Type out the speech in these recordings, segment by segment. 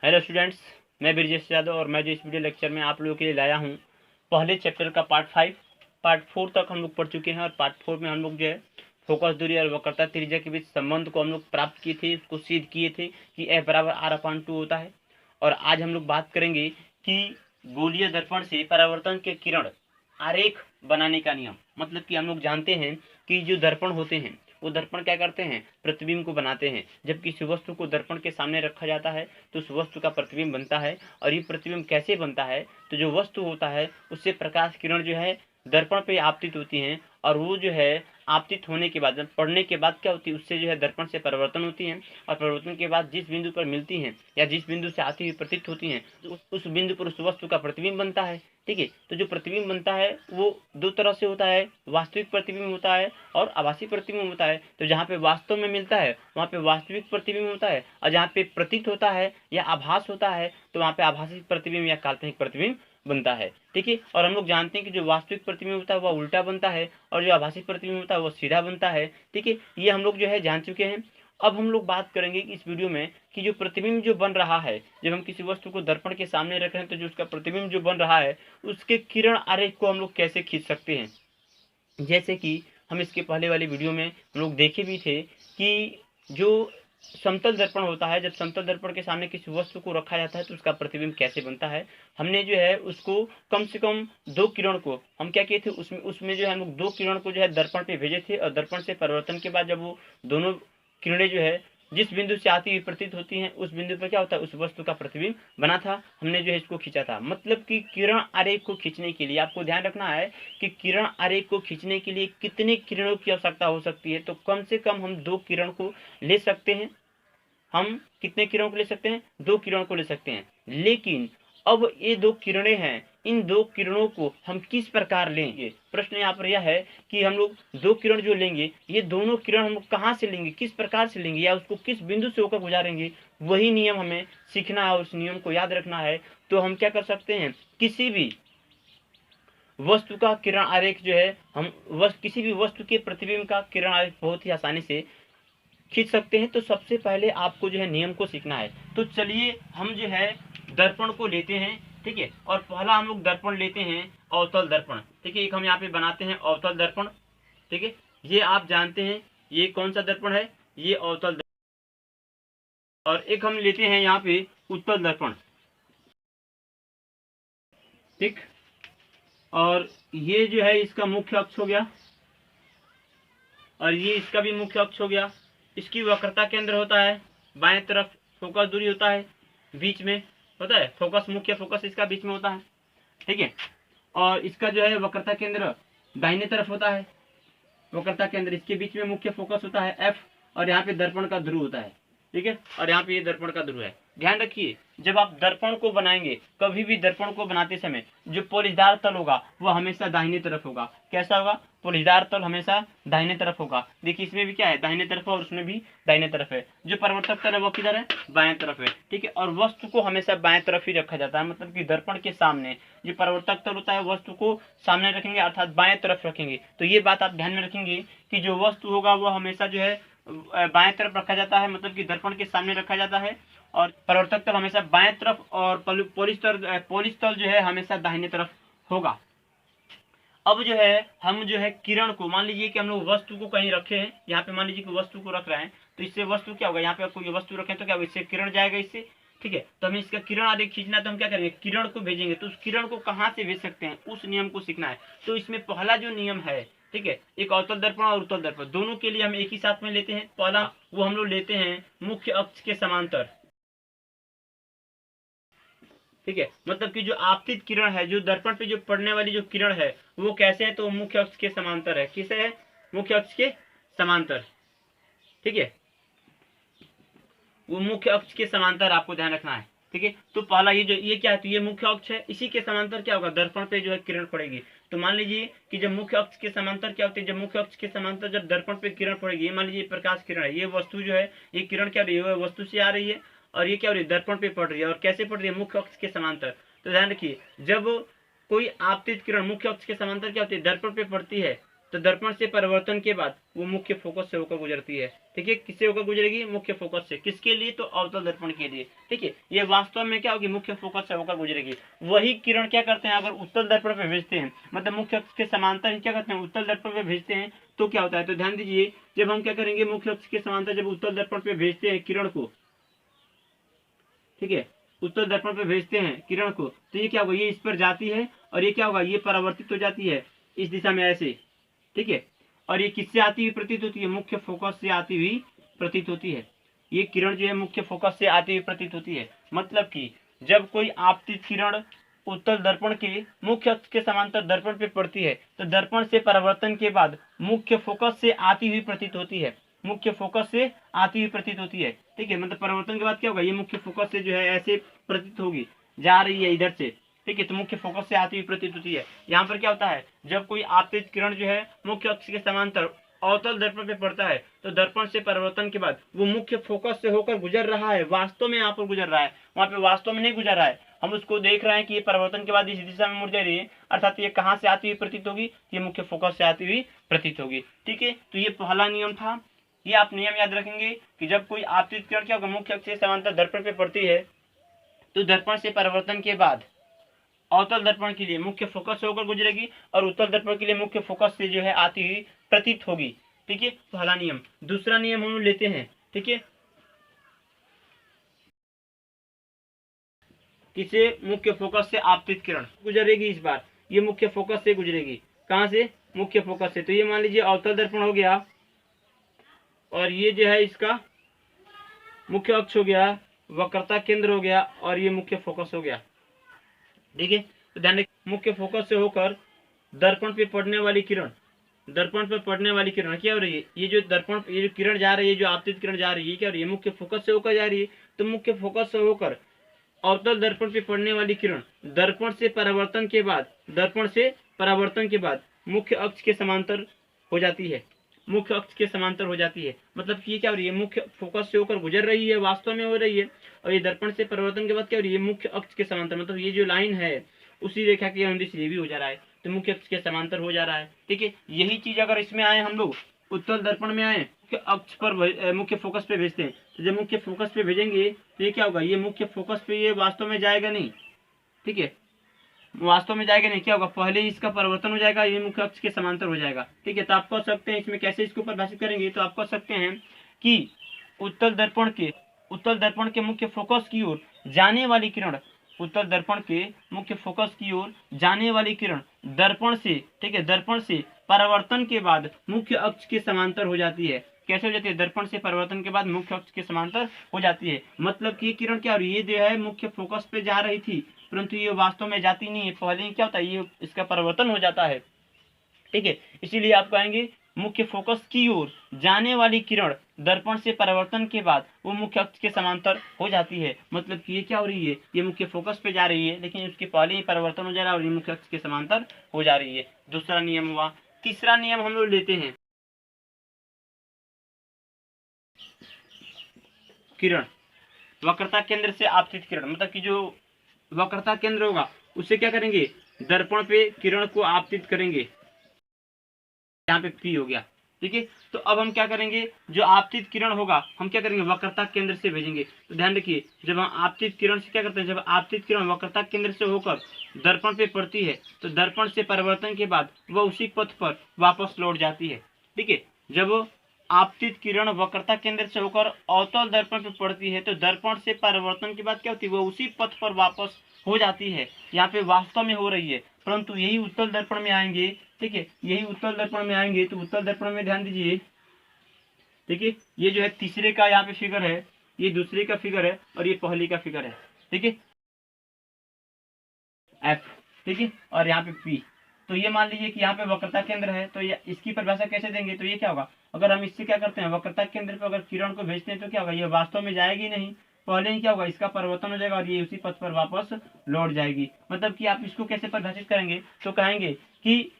Hello students, मैं ब्रिजेश यादव और मैं जो इस वीडियो लेक्चर में आप लोगों के लिए लाया हूँ पहले चैप्टर का पार्ट 5 पार्ट 4 तक हम लोग पढ़ चुके हैं। और पार्ट 4 में हम लोग जो है फोकस दूरी और वक्रता त्रिज्या के बीच संबंध को हम लोग प्राप्त किए थे, उसको सिद्ध किए थे कि F बराबर R/2 होता है। और आज हम लोग बात करेंगे कि गोलीय दर्पण से परावर्तन के किरण आरेख बनाने का नियम। मतलब कि हम लोग जानते हैं कि जो दर्पण होते हैं वो दर्पण क्या करते हैं, प्रतिबिंब को बनाते हैं। जब किसी वस्तु को दर्पण के सामने रखा जाता है तो उस वस्तु का प्रतिबिंब बनता है। और ये प्रतिबिंब कैसे बनता है, तो जो वस्तु होता है उससे प्रकाश किरण जो है दर्पण पे आपतित होती हैं, और वो जो है आपतित होने के बाद पढ़ने के बाद क्या होती है, उससे जो है दर्पण से परिवर्तन होती है। और परिवर्तन के बाद जिस बिंदु पर मिलती हैं या जिस बिंदु से आती हुई प्रतीत होती हैं, तो उस बिंदु पर उस वस्तु का प्रतिबिंब बनता है। ठीक है, तो जो प्रतिबिंब बनता है वो दो तरह से होता है, वास्तविक प्रतिबिंब होता है और आभासी प्रतिबिंब होता है। तो जहाँ पे वास्तव में मिलता है वहाँ पे वास्तविक प्रतिबिंब होता है, और जहाँ पे प्रतीत होता है या आभास होता है तो वहाँ पे आभासी प्रतिबिंब या काल्पनिक प्रतिबिंब बनता है। ठीक है, और हम लोग जानते हैं कि जो वास्तविक प्रतिबिंब होता है वह उल्टा बनता है और जो आभासी प्रतिबिंब होता है वह सीधा बनता है। ठीक है, ये हम लोग जो है जान चुके हैं। अब हम लोग बात करेंगे कि इस वीडियो में कि जो प्रतिबिंब जो बन रहा है, जब हम किसी वस्तु को दर्पण के सामने रख रहे हैं तो जो उसका प्रतिबिंब जो बन रहा है उसके किरण आरेख को हम लोग कैसे खींच सकते हैं। जैसे कि हम इसके पहले वाली वीडियो में हम लोग देखे भी थे कि जो समतल दर्पण होता है, जब समतल दर्पण के सामने किसी वस्तु को रखा जाता है तो उसका प्रतिबिंब कैसे बनता है। हमने जो है उसको कम से कम दो किरण को हम क्या किए थे, उसमें जो है हम लोग दो किरण को जो है दर्पण पे भेजे थे, और दर्पण से परिवर्तन के बाद जब वो दोनों किरणें जो है जिस बिंदु से आती हुई प्रतीत होती हैं उस बिंदु पर क्या होता है, उस वस्तु का प्रतिबिंब बना था। हमने जो है इसको खींचा था। मतलब कि किरण आरेख को खींचने के लिए आपको ध्यान रखना है कि किरण आरेख को खींचने के लिए कितने किरणों की आवश्यकता हो सकती है। तो कम से कम हम दो किरण को ले सकते हैं। हम कितने किरणों को ले सकते हैं, दो किरणों को ले सकते हैं। लेकिन अब ये दो किरणें हैं, इन दो किरणों को हम किस प्रकार लेंगे। प्रश्न यहाँ पर यह है कि हम लोग दो किरण जो लेंगे, ये दोनों किरण हम लोग कहाँ से लेंगे, किस प्रकार से लेंगे, या उसको किस बिंदु से होकर गुजारेंगे, वही नियम हमें सीखना है और उस नियम को याद रखना है। तो हम क्या कर सकते हैं, किसी भी वस्तु का किरण आरेख जो है हम किसी भी वस्तु के प्रतिबिंब का किरण आरेख बहुत ही आसानी से खींच सकते हैं। तो सबसे पहले आपको जो है नियम को सीखना है। तो चलिए हम जो है दर्पण को लेते हैं। ठीक है, और पहला हम लोग दर्पण लेते हैं अवतल दर्पण। ठीक है, एक हम यहाँ पे बनाते हैं अवतल दर्पण। ठीक है, ये आप जानते हैं ये कौन सा दर्पण है, ये अवतल दर्पण। और एक हम लेते हैं यहाँ पे उत्तल दर्पण। ठीक, और ये जो है इसका मुख्य अक्ष हो गया, और ये इसका भी मुख्य अक्ष हो गया। इसकी वक्रता केंद्र होता है बाएं तरफ, फोकस दूरी होता है बीच में होता है, फोकस मुख्य फोकस इसका बीच में होता है। ठीक है, और इसका जो है वक्रता केंद्र दाहिने तरफ होता है, वक्रता केंद्र इसके बीच में मुख्य फोकस होता है F, और यहाँ पे दर्पण का ध्रुव होता है। ठीक है, और यहाँ पे ये दर्पण का ध्रुव है। ध्यान रखिए, जब आप दर्पण को बनाएंगे, कभी भी दर्पण को बनाते समय जो पोलिशदार तल होगा वो हमेशा दाहिने तरफ होगा। कैसा होगा, पोलिशदार तल हमेशा दाहिने तरफ होगा। देखिए इसमें भी क्या है, दाहिने तरफ है और उसमें भी दाहिने तरफ है। जो परिवर्तक तल है वो किधर है, बाएं तरफ है। ठीक है, और वस्तु को हमेशा बाएं तरफ ही रखा जाता है। मतलब कि दर्पण के सामने जो परिवर्तक तल होता है वस्तु को सामने रखेंगे, अर्थात बाएं तरफ रखेंगे। तो ये बात आप ध्यान में रखेंगे कि जो वस्तु होगा वो हमेशा जो है बाएं तरफ रखा जाता है, मतलब कि दर्पण के सामने रखा जाता है। और परिवर्तक तल हमेशा बाएं तरफ, और पोलिश तल जो है हमेशा दाहिने तरफ होगा। अब जो है हम जो है किरण को, मान लीजिए कि हम लोग वस्तु को कहीं रखे हैं, यहाँ पे मान लीजिए कि वस्तु को रख रहे हैं, तो इससे वस्तु क्या होगा, यहाँ पे आपको ये वस्तु रखें तो क्या होगा, इससे किरण जाएगा इससे। ठीक है, तो हमें इसका किरण आरेख खींचना है तो हम क्या करेंगे, किरण को भेजेंगे। तो उस किरण को कहाँ से भेज सकते हैं, उस नियम को सीखना है। तो इसमें पहला जो नियम है, ठीक है, एक अवतल दर्पण और उत्तल दर्पण दोनों के लिए हम एक ही साथ में लेते हैं। पहला वो हम लोग लेते हैं मुख्य अक्ष के समांतर। ठीक है, मतलब कि जो आपतित किरण है, जो दर्पण पे जो पड़ने वाली जो किरण है वो कैसे है, तो मुख्य अक्ष के समांतर है। किसे है, मुख्य अक्ष के समांतर। ठीक है, वो मुख्य अक्ष के समांतर आपको ध्यान रखना है। ठीक है, तो पहला ये क्या है, तो ये मुख्य अक्ष है, इसी के समांतर क्या होगा, दर्पण पे जो है किरण पड़ेगी। तो मान लीजिए कि जब मुख्य अक्ष के समांतर क्या होती है, जब मुख्य अक्ष के समांतर जब दर्पण पे किरण पड़ेगी, मान लीजिए प्रकाश किरण है, ये वस्तु जो है ये किरण क्या रही है, वस्तु से आ रही है, और ये क्या हो रही है, दर्पण पे पड़ रही है। और कैसे पड़ रही है, मुख्य अक्ष के समांतर। तो ध्यान रखिए, जब कोई आपतित किरण मुख्य अक्ष के समांतर क्या होती है, दर्पण पे पड़ती है, तो दर्पण से परावर्तन के बाद वो मुख्य फोकस से होकर गुजरती है। ठीक है, किससे होकर गुजरेगी? मुख्य फोकस से। किसके लिए? तो अवतल दर्पण के लिए। ठीक है, ये वास्तव में क्या होगी? मुख्य फोकस से होकर गुजरेगी। वही किरण क्या करते हैं, अगर उत्तल दर्पण पे भेजते हैं, मतलब मुख्य अक्ष के समांतर क्या करते हैं, उत्तल दर्पण पे भेजते हैं, तो क्या होता है? तो ध्यान दीजिए, जब हम क्या करेंगे, मुख्य अक्ष के समांतर जब उत्तल दर्पण पे भेजते हैं किरण को, ठीक है, उत्तल दर्पण पे भेजते हैं किरण को, तो ये क्या होगा? ये इस पर जाती है और ये क्या होगा? ये परावर्तित हो जाती है इस दिशा में ऐसे। ठीक है, और ये किससे आती हुई प्रतीत होती है? मुख्य फोकस से आती हुई प्रतीत होती है। ये किरण जो है मुख्य फोकस से आती हुई प्रतीत होती है। मतलब कि जब कोई आपतित किरण उत्तल दर्पण के मुख्य अक्ष के समांतर दर्पण पे पड़ती है, तो दर्पण से परावर्तन के बाद मुख्य फोकस से आती हुई प्रतीत होती है। मुख्य फोकस से आती हुई प्रतीत होती है। ठीक है, मतलब परावर्तन के बाद क्या होगा? ये मुख्य फोकस से जो है ऐसे प्रतीत होगी, जा रही है इधर से। ठीक है, तो मुख्य फोकस से आती हुई प्रतीत होती है। यहाँ पर क्या होता है, जब कोई आपतित किरण जो है मुख्य अक्ष के समांतर अवतल दर्पण पे पड़ता है, तो दर्पण से परावर्तन के बाद वो मुख्य फोकस से होकर गुजर रहा है, वास्तव में यहाँ पर गुजर रहा है, वहां पे वास्तव में नहीं गुजर रहा है। हम उसको देख रहे हैं कि ये परावर्तन के बाद इस दिशा में मुड़ जा रही है, अर्थात ये कहाँ से आती हुई प्रतीत होगी? ये मुख्य फोकस से आती हुई प्रतीत होगी। ठीक है, तो ये पहला नियम था। ये आप नियम याद रखेंगे कि जब कोई आपतित किरण क्या होगा, मुख्य अक्ष के समांतर दर्पण पे पड़ती है, तो दर्पण से परावर्तन के बाद अवतल दर्पण के लिए मुख्य फोकस से होकर गुजरेगी और उत्तल दर्पण के लिए मुख्य फोकस से जो है आती हुई प्रतीत होगी। ठीक है, पहला नियम। दूसरा नियम हम लेते हैं। ठीक है, किसे? मुख्य फोकस से आपतित किरण गुजरेगी, इस बार ये मुख्य फोकस से गुजरेगी। कहां से? मुख्य फोकस से। तो ये मान लीजिए अवतल दर्पण हो गया और ये जो है इसका मुख्य अक्ष हो गया, वक्रता केंद्र हो गया और ये मुख्य फोकस हो गया। ठीक है, तो ध्यान रखिए, मुख्य फोकस से होकर दर्पण पे पड़ने वाली किरण, दर्पण पर पड़ने वाली किरण क्या हो रही है? ये जो दर्पण, ये जो किरण जा रही है, जो आपतित किरण जा रही है, क्या हो रही है? मुख्य फोकस से होकर जा रही है। तो मुख्य फोकस से होकर अवतल दर्पण पे पड़ने वाली किरण दर्पण से परावर्तन के बाद, दर्पण से परावर्तन के बाद मुख्य अक्ष के समांतर हो जाती है, मुख्य अक्ष के समांतर हो जाती है। मतलब कि ये क्या हो रही है? मुख्य फोकस से होकर गुजर रही है, वास्तव में हो रही है, और ये दर्पण से परावर्तन के बाद क्या हो रही है? मुख्य अक्ष के समांतर, मतलब ये जो लाइन है उसी रेखा के अनुदिश ये भी हो जा रहा है, तो मुख्य अक्ष के समांतर हो जा रहा है। ठीक है, यही चीज अगर इसमें आए, हम लोग उत्तल दर्पण में आए, मुख्य अक्ष पर मुख्य फोकस पे भेजते हैं, तो जब मुख्य फोकस पे भेजेंगे तो ये क्या होगा? ये मुख्य फोकस पे ये वास्तव में जाएगा नहीं। ठीक है, वास्तव में जाएगा नहीं, क्या होगा? पहले इसका परिवर्तन हो जाएगा, ये मुख्य अक्ष के समांतर हो जाएगा। ठीक है, तो आप कह सकते हैं इसमें कैसे इसको परिभाषित करेंगे, तो आप कह सकते हैं कि उत्तल दर्पण के मुख्य फोकस की ओर जाने वाली किरण, उत्तल दर्पण के मुख्य फोकस की ओर जाने वाली किरण दर्पण से, ठीक है, दर्पण से परावर्तन के बाद मुख्य अक्ष के समांतर हो जाती है। कैसे हो जाती है? दर्पण से परिवर्तन के बाद मुख्य अक्ष के समांतर हो जाती है। मतलब कि ये किरण क्या हो रही है? ये जो है मुख्य फोकस पे जा रही थी, परंतु ये वास्तव में जाती नहीं है, पहले ही क्या होता है? ये इसका परिवर्तन हो जाता है। ठीक है, इसीलिए आप कहेंगे मुख्य फोकस की ओर जाने वाली किरण दर्पण से परावर्तन के बाद वो मुख्य अक्ष के समांतर हो जाती है। मतलब कि ये क्या हो रही है? ये मुख्य फोकस पे जा रही है, लेकिन उसके पहले ही परिवर्तन हो जा रहा है और ये मुख्य अक्ष के समांतर हो जा रही है। दूसरा नियम हुआ। तीसरा नियम हम लोग लेते हैं, किरण वक्रता केंद्र से आपतित किरण, मतलब कि जो वक्रता केंद्र होगा उससे क्या करेंगे? दर्पण पे किरण को आपतित करेंगे। यहाँ पे पी हो गया। ठीक है, तो अब हम क्या करेंगे? जो आपतित किरण होगा हम क्या करेंगे? वक्रता केंद्र से भेजेंगे। तो ध्यान रखिए, जब हम आपतित किरण से क्या करते हैं, जब आपतित किरण वक्रता केंद्र से होकर दर्पण पे पड़ती है, तो दर्पण से परिवर्तन के बाद वह उसी पथ पर वापस लौट जाती है। ठीक है, जब आपतित किरण वक्रता केंद्र से होकर अवतल दर्पण पे पड़ती है, तो दर्पण से परिवर्तन के बाद क्या होती है? वो उसी पथ पर वापस हो जाती है। यहाँ पे वास्तव में हो रही है, परंतु यही उत्तल दर्पण में आएंगे। ठीक है, यही उत्तल दर्पण में आएंगे तो उत्तल दर्पण में ध्यान दीजिए। ठीक है, ये जो है तीसरे का यहाँ पे फिगर है, ये दूसरे का फिगर है और ये पहले का फिगर है। ठीक है, एफ। ठीक है, और यहाँ पे पी। तो ये मान लीजिए कि यहाँ पे वक्रता केंद्र है, तो ये इसकी परिभाषा कैसे देंगे? तो ये क्या होगा? अगर हम इससे क्या करते हैं, वक्रता केंद्र पे अगर किरण को भेजते हैं तो क्या होगा? ये वास्तव में जाएगी नहीं, पहले ही क्या होगा? इसका परिवर्तन हो जाएगा और ये उसी पथ पर वापस लौट जाएगी। मतलब कि आप इसको कैसे परिभाषित करेंगे? तो कहेंगे कि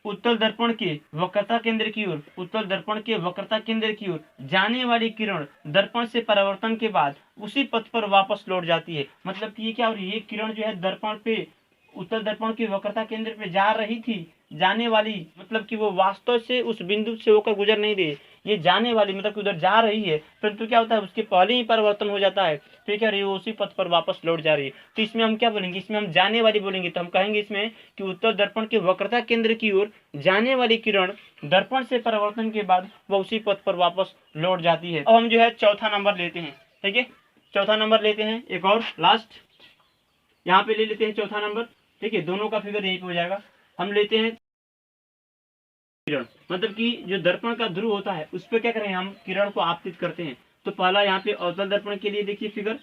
उत्तल दर्पण के वक्रता केंद्र की ओर, उत्तल दर्पण के वक्रता केंद्र की ओर जाने वाली किरण दर्पण से परावर्तन के बाद उसी पथ पर वापस लौट जाती है। मतलब कि ये क्या हो रही है? ये किरण जो है दर्पण पे, उत्तल दर्पण के वक्रता केंद्र पे जा रही थी, जाने वाली मतलब कि वो वास्तव से उस बिंदु से होकर गुजर नहीं रही है, ये जाने वाली मतलब कि उधर जा रही है, परंतु क्या होता है उसके पहले ही परिवर्तन हो जाता है, तो ये क्या रही है उसी पथ पर वापस लौट जा रही है। तो इसमें हम क्या बोलेंगे, इसमें हम जाने वाली बोलेंगे, तो हम कहेंगे इसमें कि उत्तर दर्पण के वक्रता केंद्र की ओर जाने वाली किरण दर्पण से परिवर्तन के बाद वह उसी पथ पर वापस लौट जाती है। अब हम जो है चौथा नंबर लेते हैं, ठीक है, चौथा नंबर लेते हैं, एक और लास्ट यहाँ पे ले लेते हैं चौथा नंबर, ठीक है, दोनों का फिगर यहीं पे हो जाएगा। हम लेते हैं किरण, मतलब कि जो दर्पण का ध्रुव होता है उस पर क्या करें हम किरण को आपतित करते हैं। तो पहला यहाँ पे अवतल दर्पण के लिए देखिए फिगर,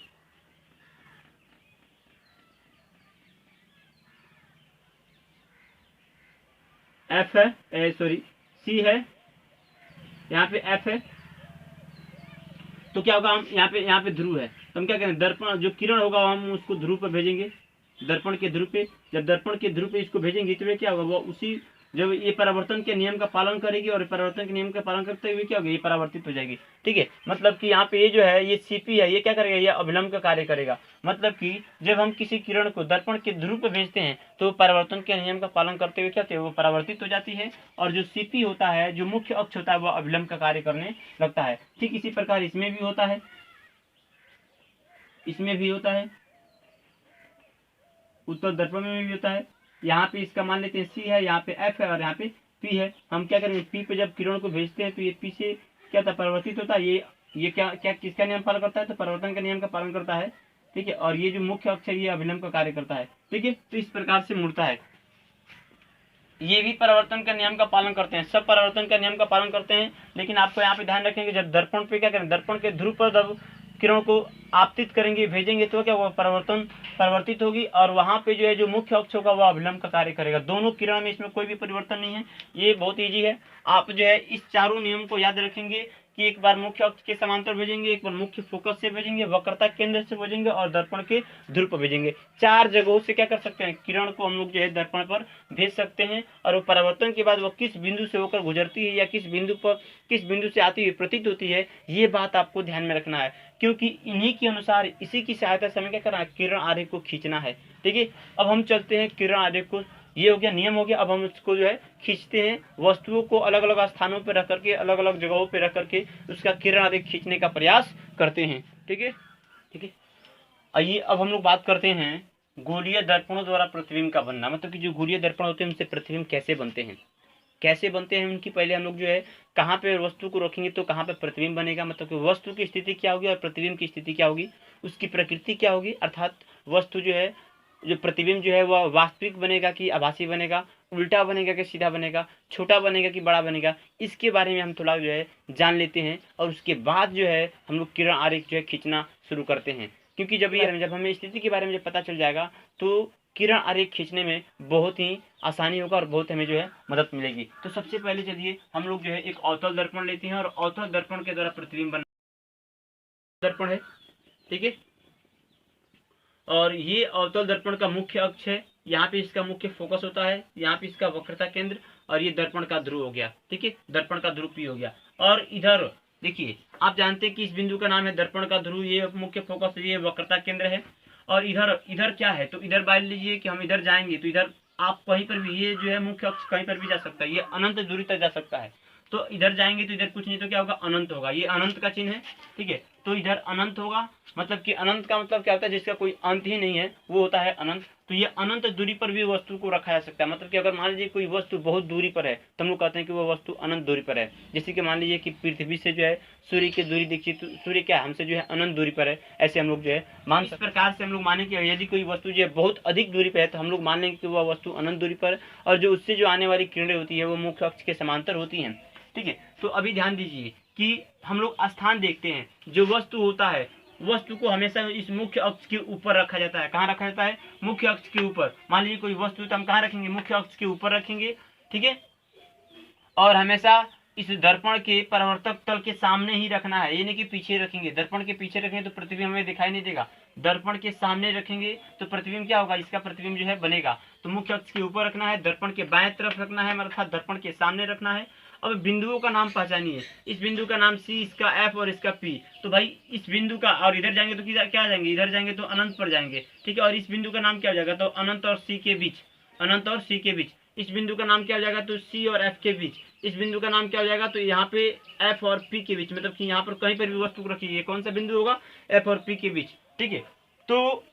एफ है, सॉरी सी है, यहाँ पे एफ है, तो क्या होगा हम यहाँ पे ध्रुव है, तो हम क्या करें दर्पण जो किरण होगा हम उसको ध्रुव पर भेजेंगे, दर्पण के ध्रुव पे, जब दर्पण के ध्रुव पे इसको भेजेंगे तो क्या होगा वो उसी जब ये परावर्तन के नियम का पालन करेगी और परावर्तन के नियम का पालन करते हुए क्या होगा ये परावर्तित हो जाएगी, ठीक है। मतलब कि यहाँ पे ये जो है ये सीपी है, ये क्या करेगा ये अभिलंब का कार्य करेगा, मतलब कि जब हम किसी किरण को दर्पण के ध्रुव पे भेजते हैं तो परावर्तन के नियम का पालन करते हुए क्या होता है वो परावर्तित हो जाती है, और जो सीपी होता है जो मुख्य अक्ष होता है वो अभिलंब का कार्य करने लगता है। ठीक इसी प्रकार इसमें भी होता है, इसमें भी होता है, उत्तर दर्पण में भी होता है। यहाँ पे इसका मान लेते हैं सी है, यहाँ पे एफ है और यहाँ पे पी है। हम क्या करेंगे पी पे जब किरण को भेजते हैं तो ये पी से क्या था परिवर्तित होता है, ये क्या क्या किसका नियम पालन करता है तो परिवर्तन का नियम का पालन करता है, ठीक है। और ये जो मुख्य अक्ष है ये अभिलंब का कार्य करता है, ठीक है। तो इस प्रकार से मुड़ता है, ये भी परिवर्तन का नियम का पालन करते हैं, सब परिवर्तन का नियम का पालन करते हैं। लेकिन आपको यहाँ पे ध्यान रखेंगे जब दर्पण पे क्या करें दर्पण के ध्रुव पर जब किरणों को आपतित करेंगे भेजेंगे तो क्या होगा परिवर्तित होगी, और वहां पे जो है जो मुख्य अक्ष होगा वह अभिलंब का कार्य करेगा। दोनों किरण में इसमें कोई भी परिवर्तन नहीं है, ये बहुत इजी है। आप जो है इस चारों नियम को याद रखेंगे कि एक बार मुख्य अक्ष के समांतर भेजेंगे, एक बार मुख्य फोकस से भेजेंगे, वक्रता केंद्र से भेजेंगे और दर्पण के ध्रुव पर भेजेंगे। चार जगहों से क्या कर सकते हैं किरण को हम लोग जो है दर्पण पर भेज सकते हैं, और वो परिवर्तन के बाद वो किस बिंदु से होकर गुजरती है या किस बिंदु से आती हुई प्रतीत होती है, ये बात आपको ध्यान में रखना है, क्योंकि इन्हीं के अनुसार इसी की सहायता से हमें क्या करना है किरण आरेख को खींचना है, ठीक है। अब हम चलते हैं किरण आरेख को, ये हो गया नियम हो गया। अब हम इसको जो है खींचते हैं, वस्तुओं को अलग अलग स्थानों पर रख करके अलग अलग जगहों पर रख करके उसका किरण आरेख खींचने का प्रयास करते हैं, ठीक है, ठीक है। आइए अब हम लोग बात करते हैं गोलीय दर्पणों द्वारा प्रतिबिंब का बनना, मतलब कि जो गोलीय दर्पण होते हैं उनसे प्रतिबिंब कैसे बनते हैं, कैसे बनते हैं उनकी पहले हम लोग जो है कहाँ पे वस्तु को रखेंगे तो कहाँ पे प्रतिबिंब बनेगा, मतलब कि वस्तु की स्थिति क्या होगी और प्रतिबिंब की स्थिति क्या होगी, उसकी प्रकृति क्या होगी, अर्थात वस्तु जो है जो प्रतिबिंब जो है वह वास्तविक बनेगा कि आभासी बनेगा, उल्टा बनेगा कि सीधा बनेगा, छोटा बनेगा कि बड़ा बनेगा, इसके बारे में हम थोड़ा जो है जान लेते हैं। और उसके बाद जो है हम लोग किरण आरेख जो है खींचना शुरू करते हैं, क्योंकि जब हमें स्थिति के बारे में जब पता चल जाएगा तो किरण आरेख खींचने में बहुत ही आसानी होगा और बहुत हमें जो है मदद मिलेगी। तो सबसे पहले चलिए हम लोग जो है एक अवतल दर्पण लेते हैं, और अवतल दर्पण के द्वारा प्रतिबिंब बना दर्पण है, ठीक है। और ये अवतल दर्पण का मुख्य अक्ष है, यहाँ पे इसका मुख्य फोकस होता है, यहाँ पे इसका वक्रता केंद्र, और ये दर्पण का ध्रुव हो गया, ठीक है, दर्पण का ध्रुव पी हो गया। और इधर देखिए आप जानते हैं कि इस बिंदु का नाम है दर्पण का ध्रुव, ये मुख्य फोकस ये वक्रता केंद्र है। और इधर क्या है तो इधर मान लीजिए कि हम इधर जाएंगे तो इधर आप कहीं पर भी ये जो है मुख्य अक्ष कहीं पर भी जा सकता है, ये अनंत दूरी तक जा सकता है। तो इधर जाएंगे तो इधर कुछ नहीं तो क्या होगा अनंत होगा, ये अनंत का चिन्ह है, ठीक है। तो इधर अनंत होगा, मतलब कि अनंत का मतलब क्या होता है जिसका कोई अंत ही नहीं है वो होता है अनंत। तो ये अनंत दूरी पर भी वस्तु को रखा जा सकता है, मतलब कि अगर मान लीजिए कोई वस्तु बहुत दूरी पर है तो हम लोग कहते हैं कि वो वस्तु अनंत दूरी पर है। जैसे कि मान लीजिए कि पृथ्वी से जो है सूर्य की दूरी देखिए तो सूर्य क्या है हमसे जो है अनंत दूरी पर है, ऐसे हम लोग जो है मान सकते। इस प्रकार से हम लोग माने कि यदि कोई वस्तु जो है बहुत अधिक दूरी पर है तो हम लोग मान लेंगे कि वह वस्तु अनंत दूरी पर, और जो उससे जो आने वाली किरणें होती है वो मुख्य अक्ष के समांतर होती हैं, ठीक है। तो अभी ध्यान दीजिए कि हम लोग स्थान देखते हैं, जो वस्तु होता है वस्तु को हमेशा इस मुख्य अक्ष के ऊपर रखा जाता है। कहाँ रखा जाता है मुख्य अक्ष के ऊपर। मान लीजिए कोई वस्तु तो हम कहाँ रखेंगे मुख्य अक्ष के ऊपर रखेंगे, ठीक है। और हमेशा इस दर्पण के परावर्तक तल के सामने ही रखना है, ये नहीं कि पीछे रखेंगे। दर्पण के पीछे रखेंगे तो प्रतिबिंब हमें दिखाई नहीं देगा, दर्पण के सामने रखेंगे तो प्रतिबिंब क्या होगा इसका प्रतिबिंब जो है बनेगा। तो मुख्य अक्ष के ऊपर रखना है, दर्पण के बाएं तरफ रखना है, अर्थात दर्पण के सामने रखना है। अब बिंदुओं का नाम पहचानिए, इस बिंदु का नाम सी, इसका एफ और इसका पी। तो भाई इस बिंदु का, और इधर जाएंगे तो क्या जाएंगे इधर जाएंगे तो अनंत पर जाएंगे, ठीक है। और इस बिंदु का नाम क्या हो जाएगा तो अनंत और सी के बीच, अनंत और सी के बीच। इस बिंदु का नाम क्या हो जाएगा, तो सी और एफ के बीच। इस बिंदु का नाम क्या हो जाएगा, तो यहाँ पे एफ और पी के बीच, मतलब कि यहाँ पर कहीं पर भी वस्तु को रखिए, कौन सा बिंदु होगा, एफ और पी के बीच। ठीक है, तो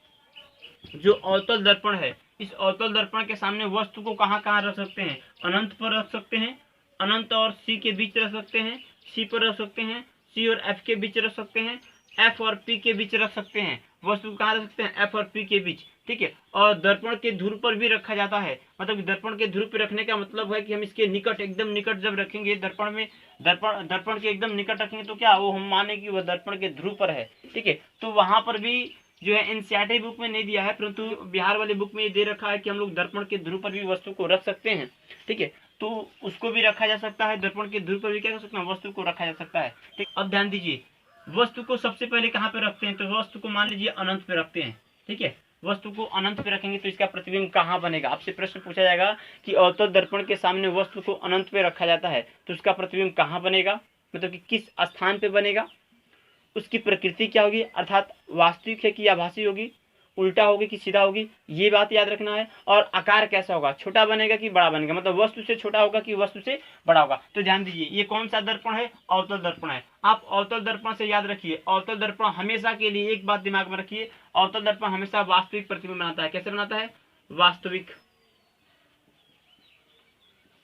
जो अवतल दर्पण है, इस अवतल दर्पण के सामने वस्तु को कहाँ कहाँ रख सकते हैं, अनंत पर रख सकते हैं, अनंत और सी के बीच रख सकते हैं, सी पर रख सकते हैं, सी और एफ के बीच रख सकते हैं, एफ और पी के बीच रख सकते हैं। वस्तु कहाँ रख सकते हैं, एफ और पी के बीच। ठीक है, और दर्पण के ध्रुव पर भी रखा जाता है, मतलब दर्पण के ध्रुव पर रखने का मतलब है कि हम इसके निकट, एकदम निकट जब रखेंगे दर्पण में, दर्पण के एकदम निकट रखेंगे तो क्या वो हम माने कि वह दर्पण के ध्रुव पर है। ठीक है, तो वहां पर भी जो है एनसीईआरटी बुक में नहीं दिया है, परंतु बिहार वाले बुक में ये दे रखा है कि हम लोग दर्पण के ध्रुव पर भी वस्तु को रख सकते हैं। ठीक है, तो उसको भी रखा जा सकता है, दर्पण के ध्रुव पर भी क्या कर सकते हैं, वस्तु को रखा जा सकता है। ठीक, अब ध्यान दीजिए, वस्तु को सबसे पहले कहाँ पे रखते हैं, तो वस्तु को मान लीजिए अनंत पे रखते हैं। ठीक है, वस्तु को अनंत पे रखेंगे तो इसका प्रतिबिंब कहाँ बनेगा, आपसे प्रश्न पूछा जाएगा कि अवतल दर्पण के सामने वस्तु को अनंत पे रखा जाता है तो उसका प्रतिबिंब कहाँ बनेगा, मतलब कि किस स्थान पे बनेगा, उसकी प्रकृति क्या होगी, अर्थात वास्तविक है कि आभासी होगी, उल्टा होगी कि सीधा होगी, ये बात याद रखना है। और आकार कैसा होगा, छोटा बनेगा कि बड़ा बनेगा, मतलब वस्तु से छोटा होगा कि वस्तु से बड़ा होगा। तो ध्यान दीजिए, ये कौन सा दर्पण है, अवतल दर्पण है। आप अवतल दर्पण से याद रखिए, अवतल दर्पण हमेशा के लिए एक बात दिमाग में रखिए, अवतल दर्पण हमेशा वास्तविक प्रतिबिंब बनाता है। कैसे बनाता है, वास्तविक।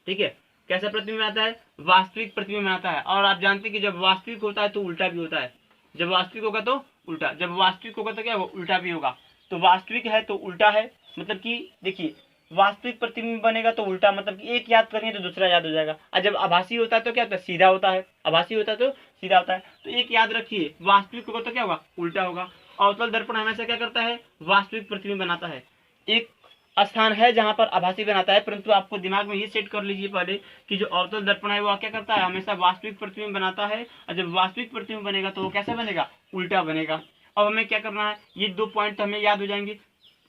ठीक है, कैसा प्रतिबिंब बनाता है, वास्तविक प्रतिबिंब बनाता है। और आप जानते हैं कि जब वास्तविक होता है तो उल्टा भी होता है, जब वास्तविक होगा तो उल्टा, जब वास्तविक होगा तो क्या होगा, उल्टा भी होगा। तो वास्तविक है तो उल्टा है, मतलब कि देखिए वास्तविक प्रतिबिंब बनेगा तो उल्टा, मतलब कि एक याद करेंगे तो दूसरा याद हो जाएगा। और जब आभासी होता है तो क्या होता है, सीधा होता है, आभासी होता है तो सीधा होता है। तो एक याद रखिए, वास्तविक होगा तो क्या होगा, उल्टा होगा। अवतल दर्पण हमेशा क्या करता है, वास्तविक प्रतिबिंब बनाता है। एक स्थान है जहां पर आभासी बनाता है, परंतु आपको दिमाग में ये सेट कर लीजिए पहले कि जो अवतल दर्पण है वो क्या करता है, हमेशा वास्तविक प्रतिबिंब बनाता है। और जब वास्तविक प्रतिबिंब बनेगा तो वो कैसे बनेगा, उल्टा बनेगा। अब हमें क्या करना है, ये 2 पॉइंट हमें याद हो जाएंगे।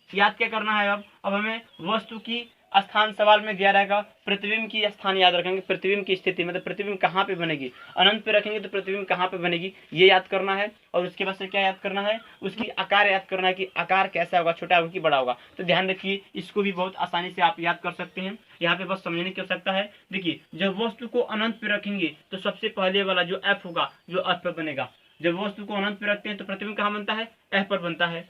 याद क्या करना है, अब हमें वस्तु की स्थान सवाल में दिया रहेगा, प्रतिबिंब की स्थान याद रखेंगे, प्रतिबिंब की स्थिति, मतलब प्रतिबिंब कहाँ पे बनेगी, अनंत पे रखेंगे तो प्रतिबिंब कहाँ पे बनेगी, ये याद करना है। और उसके बाद से क्या याद करना है, उसकी आकार याद करना है कि आकार कैसा होगा, छोटा होगा कि बड़ा होगा। तो ध्यान रखिए, इसको भी बहुत आसानी से आप याद कर सकते हैं। यहाँ पे बस समझने की आवश्यकता है। देखिए, जब वस्तु को अनंत पे रखेंगे तो सबसे पहले वाला जो एफ होगा जो एफ पे बनेगा। जब वस्तु को अनंत पे रखते हैं तो प्रतिबिंब कहाँ बनता है, एफ पर बनता है।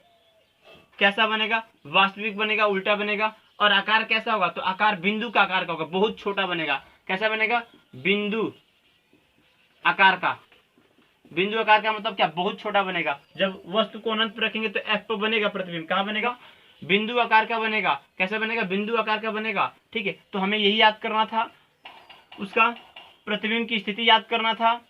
कैसा बनेगा, वास्तविक बनेगा, उल्टा बनेगा। और आकार कैसा होगा, तो आकार बिंदु का आकार का होगा, बहुत छोटा बनेगा। कैसा बनेगा, बिंदु आकार का। बिंदु आकार का मतलब क्या, बहुत छोटा बनेगा। जब वस्तु को अनंत पर रखेंगे तो एफ पर बनेगा प्रतिबिंब, कहाँ बनेगा, बिंदु आकार का बनेगा। कैसा बनेगा, बिंदु आकार का बनेगा। ठीक है, तो हमें यही याद करना था, उसका प्रतिबिंब की स्थिति याद करना था,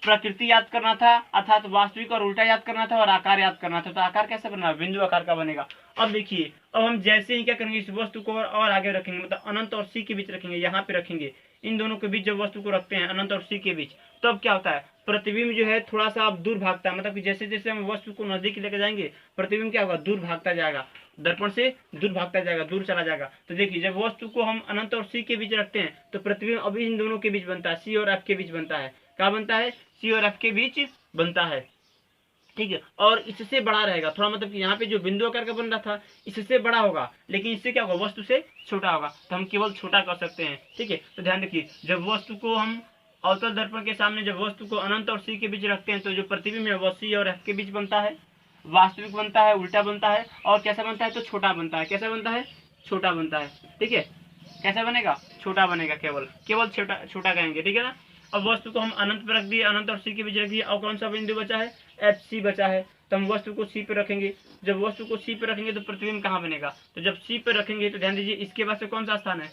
प्रकृति याद करना था, अर्थात वास्तविक और उल्टा याद करना था, और आकार याद करना था। तो आकार कैसे बना, बिंदु आकार का बनेगा। अब देखिए, अब हम जैसे ही क्या करेंगे, इस वस्तु को और आगे रखेंगे, मतलब अनंत और सी के बीच रखेंगे, यहाँ पे रखेंगे, इन दोनों के बीच जब वस्तु को रखते हैं अनंत और सी के बीच, तब तो क्या होता है, प्रतिबिंब जो है थोड़ा सा अब दूर भागता है, मतलब कि जैसे जैसे हम वस्तु को नजदीक लेकर जाएंगे प्रतिबिंब क्या होगा, दूर भागता जाएगा, दर्पण से दूर भागता जाएगा, दूर चला जाएगा। तो देखिए, जब वस्तु को हम अनंत और सी के बीच रखते हैं तो प्रतिबिंब अभी इन दोनों के बीच बनता है, सी और एफ के बीच बनता है। क्या बनता है, सी और एफ के बीच बनता है। ठीक है, और इससे बड़ा रहेगा थोड़ा, मतलब कि यहाँ पे जो बिंदु आकार का बन रहा था इससे बड़ा होगा, लेकिन इससे क्या होगा, वस्तु से छोटा होगा, तो हम केवल छोटा कर सकते हैं। ठीक है, तो ध्यान रखिए, जब वस्तु को हम अवतल दर्पण के सामने जब वस्तु को अनंत और सी के बीच रखते हैं तो जो प्रतिबिंब है वह सी और एफ के बीच बनता है, वास्तविक बनता है, उल्टा बनता है, और कैसा बनता है, तो छोटा बनता है। कैसा बनता है, छोटा बनता है। ठीक है, कैसा बनेगा, छोटा बनेगा, केवल छोटा छोटा कहेंगे। ठीक है ना। अब वस्तु को हम अनंत पर रख दिए, अनंत और सी के बीच रख दिए, और कौन सा बिंदु बचा है, एफ सी बचा है, तो हम वस्तु को सी पे रखेंगे। जब वस्तु को सी पे रखेंगे तो प्रतिबिंब कहाँ बनेगा, तो जब सी पे रखेंगे तो ध्यान दीजिए, इसके पास से कौन सा स्थान है,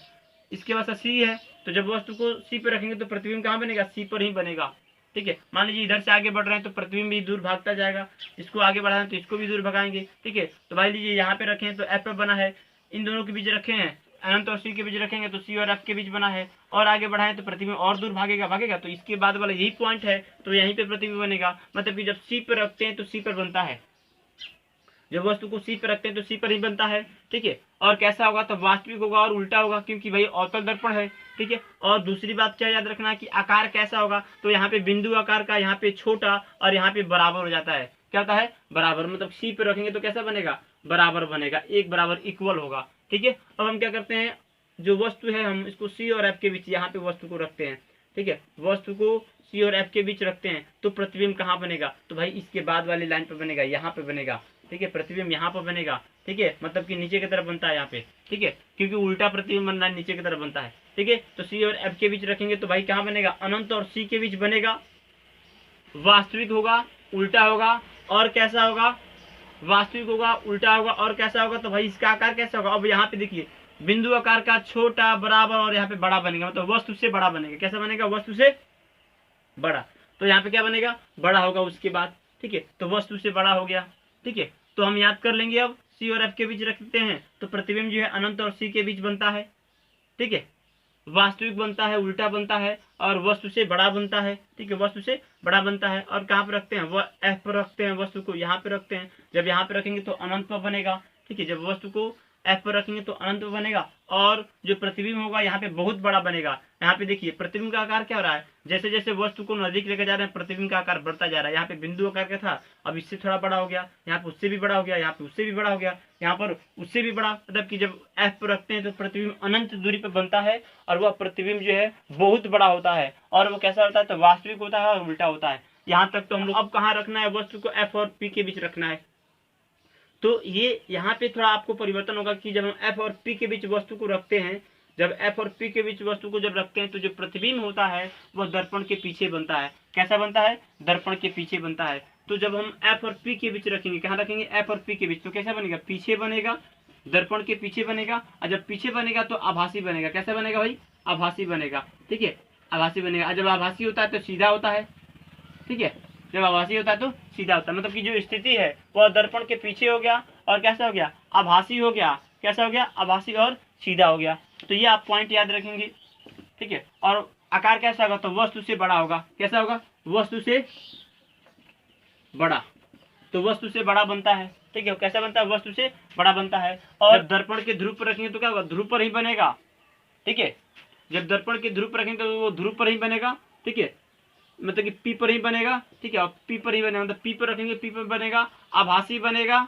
इसके पास सी है, तो जब वस्तु को सी पे रखेंगे तो प्रतिबिंब कहाँ बनेगा, सी पर ही बनेगा। ठीक है, मान लीजिए इधर से आगे बढ़ रहे हैं तो प्रतिबिंब भी दूर भागता जाएगा, इसको आगे बढ़ा रहे हैं तो इसको भी दूर भगाएंगे। ठीक है, तो भाई लीजिए यहाँ पे रखें तो एफ पे बना है, इन दोनों के बीच रखे हैं, अनंत और सी के बीच रखेंगे तो सी और एफ के बीच बना है, और आगे बढ़ाएं तो प्रतिबिंब और दूर भागेगा। तो इसके बाद वाला यही पॉइंट है, तो यहीं पे प्रतिबिंब बनेगा, मतलब कि जब सी पर रखते हैं तो सी पर बनता है, जब वस्तु को सी पर रखते हैं तो सी पर ही बनता है। ठीक है, और कैसा होगा, तो वास्तविक होगा और उल्टा होगा, क्योंकि भाई अवतल दर्पण है। ठीक है, और दूसरी बात क्या याद रखना है कि आकार कैसा होगा, तो यहाँ पे बिंदु आकार का, यहाँ पे छोटा, और यहाँ पे बराबर हो जाता है। क्या होता है, बराबर, मतलब सी पे रखेंगे तो कैसा बनेगा, बराबर बनेगा, एक बराबर इक्वल होगा। ठीक है, अब हम क्या करते हैं, जो वस्तु है हम इसको सी और एफ के बीच यहाँ पे वस्तु को रखते हैं, ठीक है, वस्तु को सी और एफ के बीच रखते हैं तो प्रतिबिंब कहाँ बनेगा, तो भाई इसके बाद वाली लाइन पे बनेगा, यहाँ पे बनेगा, ठीक है, प्रतिबिंब यहाँ पर बनेगा, ठीक है, मतलब कि नीचे की तरफ बनता है यहाँ पे, ठीक है, क्योंकि उल्टा प्रतिबिंब बनना है, नीचे की तरफ बनता है, ठीक है। तो सी और एफ के बीच रखेंगे तो भाई कहाँ बनेगा, अनंत और सी के बीच बनेगा, वास्तविक होगा, उल्टा होगा और कैसा होगा, वास्तविक होगा, उल्टा होगा और कैसा होगा, तो भाई इसका आकार कैसा होगा, अब यहाँ पे देखिए बिंदु आकार का छोटा बराबर और यहाँ पे बड़ा बनेगा, मतलब वस्तु से बड़ा बनेगा, कैसा बनेगा, वस्तु से बड़ा, तो यहाँ पे क्या बनेगा, बड़ा होगा उसके बाद, ठीक है, तो वस्तु से बड़ा हो गया, ठीक है। तो हम याद कर लेंगे, अब सी और एफ के बीच रखते हैं तो प्रतिबिंब जो है अनंत और सी के बीच बनता है, ठीक है, वास्तविक बनता है, उल्टा बनता है और वस्तु से बड़ा बनता है, ठीक है, वस्तु से बड़ा बनता है। और कहाँ पे रखते हैं, वह एफ पर रखते हैं, वस्तु को यहाँ पे रखते हैं, जब यहाँ पे रखेंगे तो अनंत पर बनेगा, ठीक है, जब वस्तु को एफ पर रखेंगे तो अनंत पर बनेगा और जो प्रतिबिंब होगा यहाँ पे बहुत बड़ा बनेगा। यहाँ पे देखिए प्रतिबिंब का आकार क्या हो रहा है, जैसे जैसे वस्तु को नजदीक लेकर जा रहे हैं प्रतिबिंब का आकार बढ़ता जा रहा है। यहाँ पे बिंदु आकार का था, अब इससे थोड़ा बड़ा हो गया, यहाँ पे उससे भी बड़ा हो गया, यहाँ पे उससे भी बड़ा हो गया, यहाँ पर उससे भी बड़ा, मतलब कि जब एफ पर रखते हैं तो प्रतिबिंब अनंत दूरी पर बनता है और वह प्रतिबिंब जो है बहुत बड़ा होता है और वो कैसा होता है, तो वास्तविक होता है और उल्टा होता है। यहाँ तक तो हम लोग अब कहाँ रखना है, वस्तु को एफ और पी के बीच रखना है। तो ये यहाँ पे थोड़ा आपको परिवर्तन होगा कि जब हम एफ और पी के बीच वस्तु को रखते हैं, जब एफ और पी के बीच वस्तु को जब रखते हैं तो जो प्रतिबिंब होता है वह दर्पण के पीछे बनता है। कैसा बनता है, दर्पण के पीछे बनता है। तो जब हम एफ और पी के बीच रखेंगे, कहाँ रखेंगे, एफ और पी के बीच, तो कैसा बनेगा, पीछे बनेगा, दर्पण के पीछे बनेगा। और जब पीछे बनेगा तो आभासी बनेगा, कैसा बनेगा भाई, आभासी बनेगा, ठीक है, आभासी बनेगा। और जब आभासी होता है तो सीधा होता है, ठीक है, जब आभासी होता है तो सीधा होता है, मतलब कि जो स्थिति है वह दर्पण के पीछे हो गया और कैसा हो गया, आभासी हो गया, कैसा हो गया, आभासी और सीधा हो गया। तो ये आप पॉइंट याद रखेंगे, ठीक है। और आकार कैसा होगा, तो वस्तु से बड़ा होगा, कैसा होगा, वस्तु से बड़ा, तो वस्तु से बड़ा बनता है, ठीक है, कैसा बनता है, वस्तु से बड़ा बनता है। और दर्पण के ध्रुव पर रखेंगे तो क्या होगा, ध्रुव पर ही बनेगा, ठीक है, जब दर्पण के ध्रुव पर रखेंगे तो वो ध्रुव पर ही बनेगा, ठीक है, मतलब कि पी पर ही बनेगा, ठीक है, और पी पर ही बनेगा, मतलब पी पर रखेंगे पी पर बनेगा, आभासी बनेगा,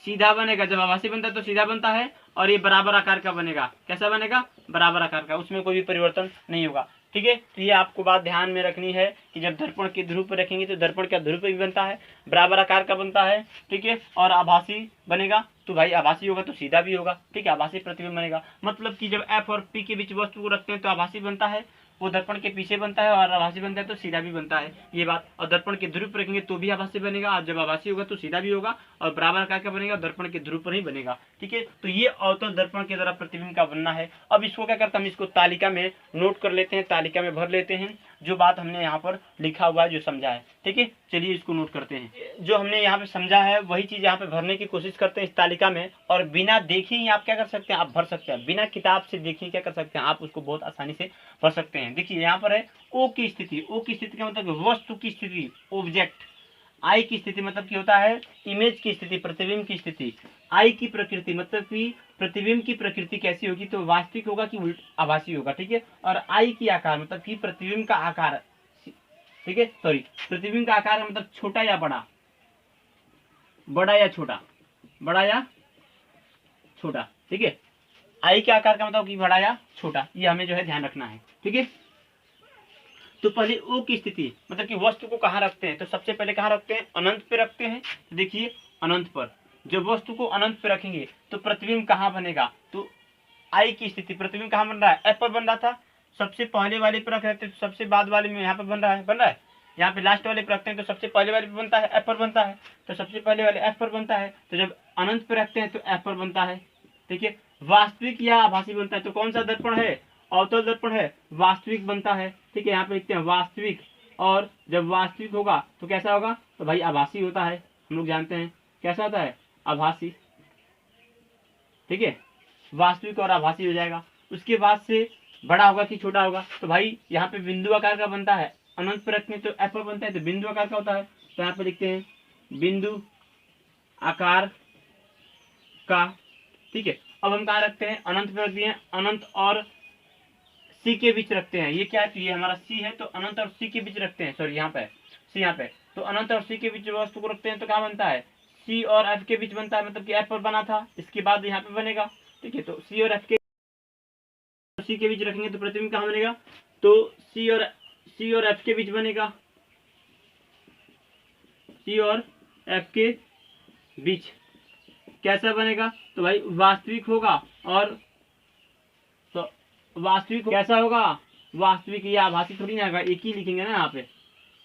सीधा बनेगा। जब आभासी बनता है तो सीधा बनता है और ये बराबर आकार का बनेगा, कैसा बनेगा, बराबर आकार का, उसमें कोई भी परिवर्तन नहीं होगा, ठीक है। तो ये आपको बात ध्यान में रखनी है कि जब दर्पण के ध्रुव पर रखेंगे तो दर्पण का ध्रुव भी बनता है, बराबर आकार का बनता है, ठीक है, और आभासी बनेगा, तो भाई आभासी होगा तो सीधा भी होगा, ठीक है, आभासी प्रतिबिंब बनेगा। मतलब कि जब एफ और पी के बीच वस्तु को रखते हैं तो आभासी बनता है, वो दर्पण के पीछे बनता है, और आभासी बनता है तो सीधा भी बनता है, ये बात। और दर्पण के ध्रुव पर रखेंगे तो भी आभासी बनेगा, और जब आभासी होगा तो सीधा भी होगा और बराबर आकार का बनेगा, दर्पण के ध्रुव पर ही बनेगा, ठीक है। तो ये अवतल दर्पण के द्वारा प्रतिबिंब का बनना है। अब इसको क्या करते हैं, हम इसको तालिका में नोट कर लेते हैं, तालिका में भर लेते हैं, जो बात हमने यहाँ पर लिखा हुआ है, जो समझा है, ठीक है। चलिए इसको नोट करते हैं, जो हमने यहाँ पे समझा है वही चीज यहाँ पे भरने की कोशिश करते हैं इस तालिका में। और बिना देखे ही आप क्या कर सकते हैं, आप भर सकते हैं, बिना किताब से देखे क्या कर सकते हैं, आप उसको बहुत आसानी से भर सकते हैं। देखिए यहाँ पर है ओ की स्थिति, ओ की स्थिति का मतलब वस्तु की स्थिति, ऑब्जेक्ट। आई की स्थिति मतलब कि होता है इमेज की स्थिति, प्रतिबिंब की स्थिति। आई की प्रकृति मतलब कि प्रतिबिंब की प्रकृति कैसी होगी, तो वास्तविक होगा कि आभासी होगा, ठीक है। और आई की आकार मतलब कि प्रतिबिंब का आकार, ठीक है, सॉरी, प्रतिबिंब का आकार मतलब छोटा या बड़ा, बड़ा या छोटा, बड़ा या छोटा, ठीक है। आई के आकार का मतलब कि बड़ा या छोटा, ये हमें जो है ध्यान रखना है, ठीक है। तो पहले ओ की स्थिति मतलब कि वस्तु को कहाँ रखते हैं, तो सबसे पहले कहाँ रखते हैं, अनंत पे रखते हैं। तो देखिए अनंत पर, जब वस्तु को अनंत पे रखेंगे तो प्रतिबिंब कहाँ बनेगा, तो आई की स्थिति, प्रतिबिंब कहाँ बन रहा है, एफ पर बन रहा था, सबसे पहले वाले पर रख रहे थे तो सबसे बाद वाले में यहाँ पर बन रहा है, यहाँ पे लास्ट वाले पर रखते हैं तो सबसे पहले वाले पर बनता है, एफ पर बनता है, तो सबसे पहले वाले एफ पर बनता है। तो जब अनंत पे रखते हैं तो एफ पर बनता है, ठीक है। वास्तविक या आभासी बनता है, तो कौन सा दर्पण है, अवतल दर्पण है, वास्तविक बनता है, ठीक है। यहाँ पे लिखते हैं वास्तविक, और जब वास्तविक होगा तो कैसा होगा, तो भाई आभासी होता है, हम लोग जानते हैं कैसा होता है, आभासी, ठीक है, वास्तविक और आभासी हो जाएगा। उसके बाद से बड़ा होगा कि छोटा होगा, तो भाई यहाँ पे बिंदु आकार का बनता है, अनंत पर रखते हैं तो एफ पर बनता है, तो बिंदु आकार का होता है, तो यहाँ पे लिखते हैं बिंदु आकार का, ठीक है। अब हम कहाँ रखते हैं, अनंत पे रख दिए, अनंत और सी के बीच रखते हैं। ये क्या है, तो ये हमारा सी है, तो अनंत और सी के बीच रखते हैं, सॉरी यहाँ पे सी, यहाँ पे तो अनंत और सी के बीच वस्तु को रखते हैं तो क्या बनता है, सी और एफ के बीच बनता है, मतलब कि एफ पर बना था, इसके बाद यहाँ पे बनेगा, ठीक है। तो सी और एफ के सी के बीच रखेंगे तो प्रतिबिंब कहाँ बनेगा, तो सी और एफ के बीच बनेगा, सी और एफ के बीच कैसा बनेगा, तो भाई वास्तविक होगा। और तो वास्तविक कैसा होगा, वास्तविक, या आभासी थोड़ी ना होगा, एक ही लिखेंगे ना यहाँ पे,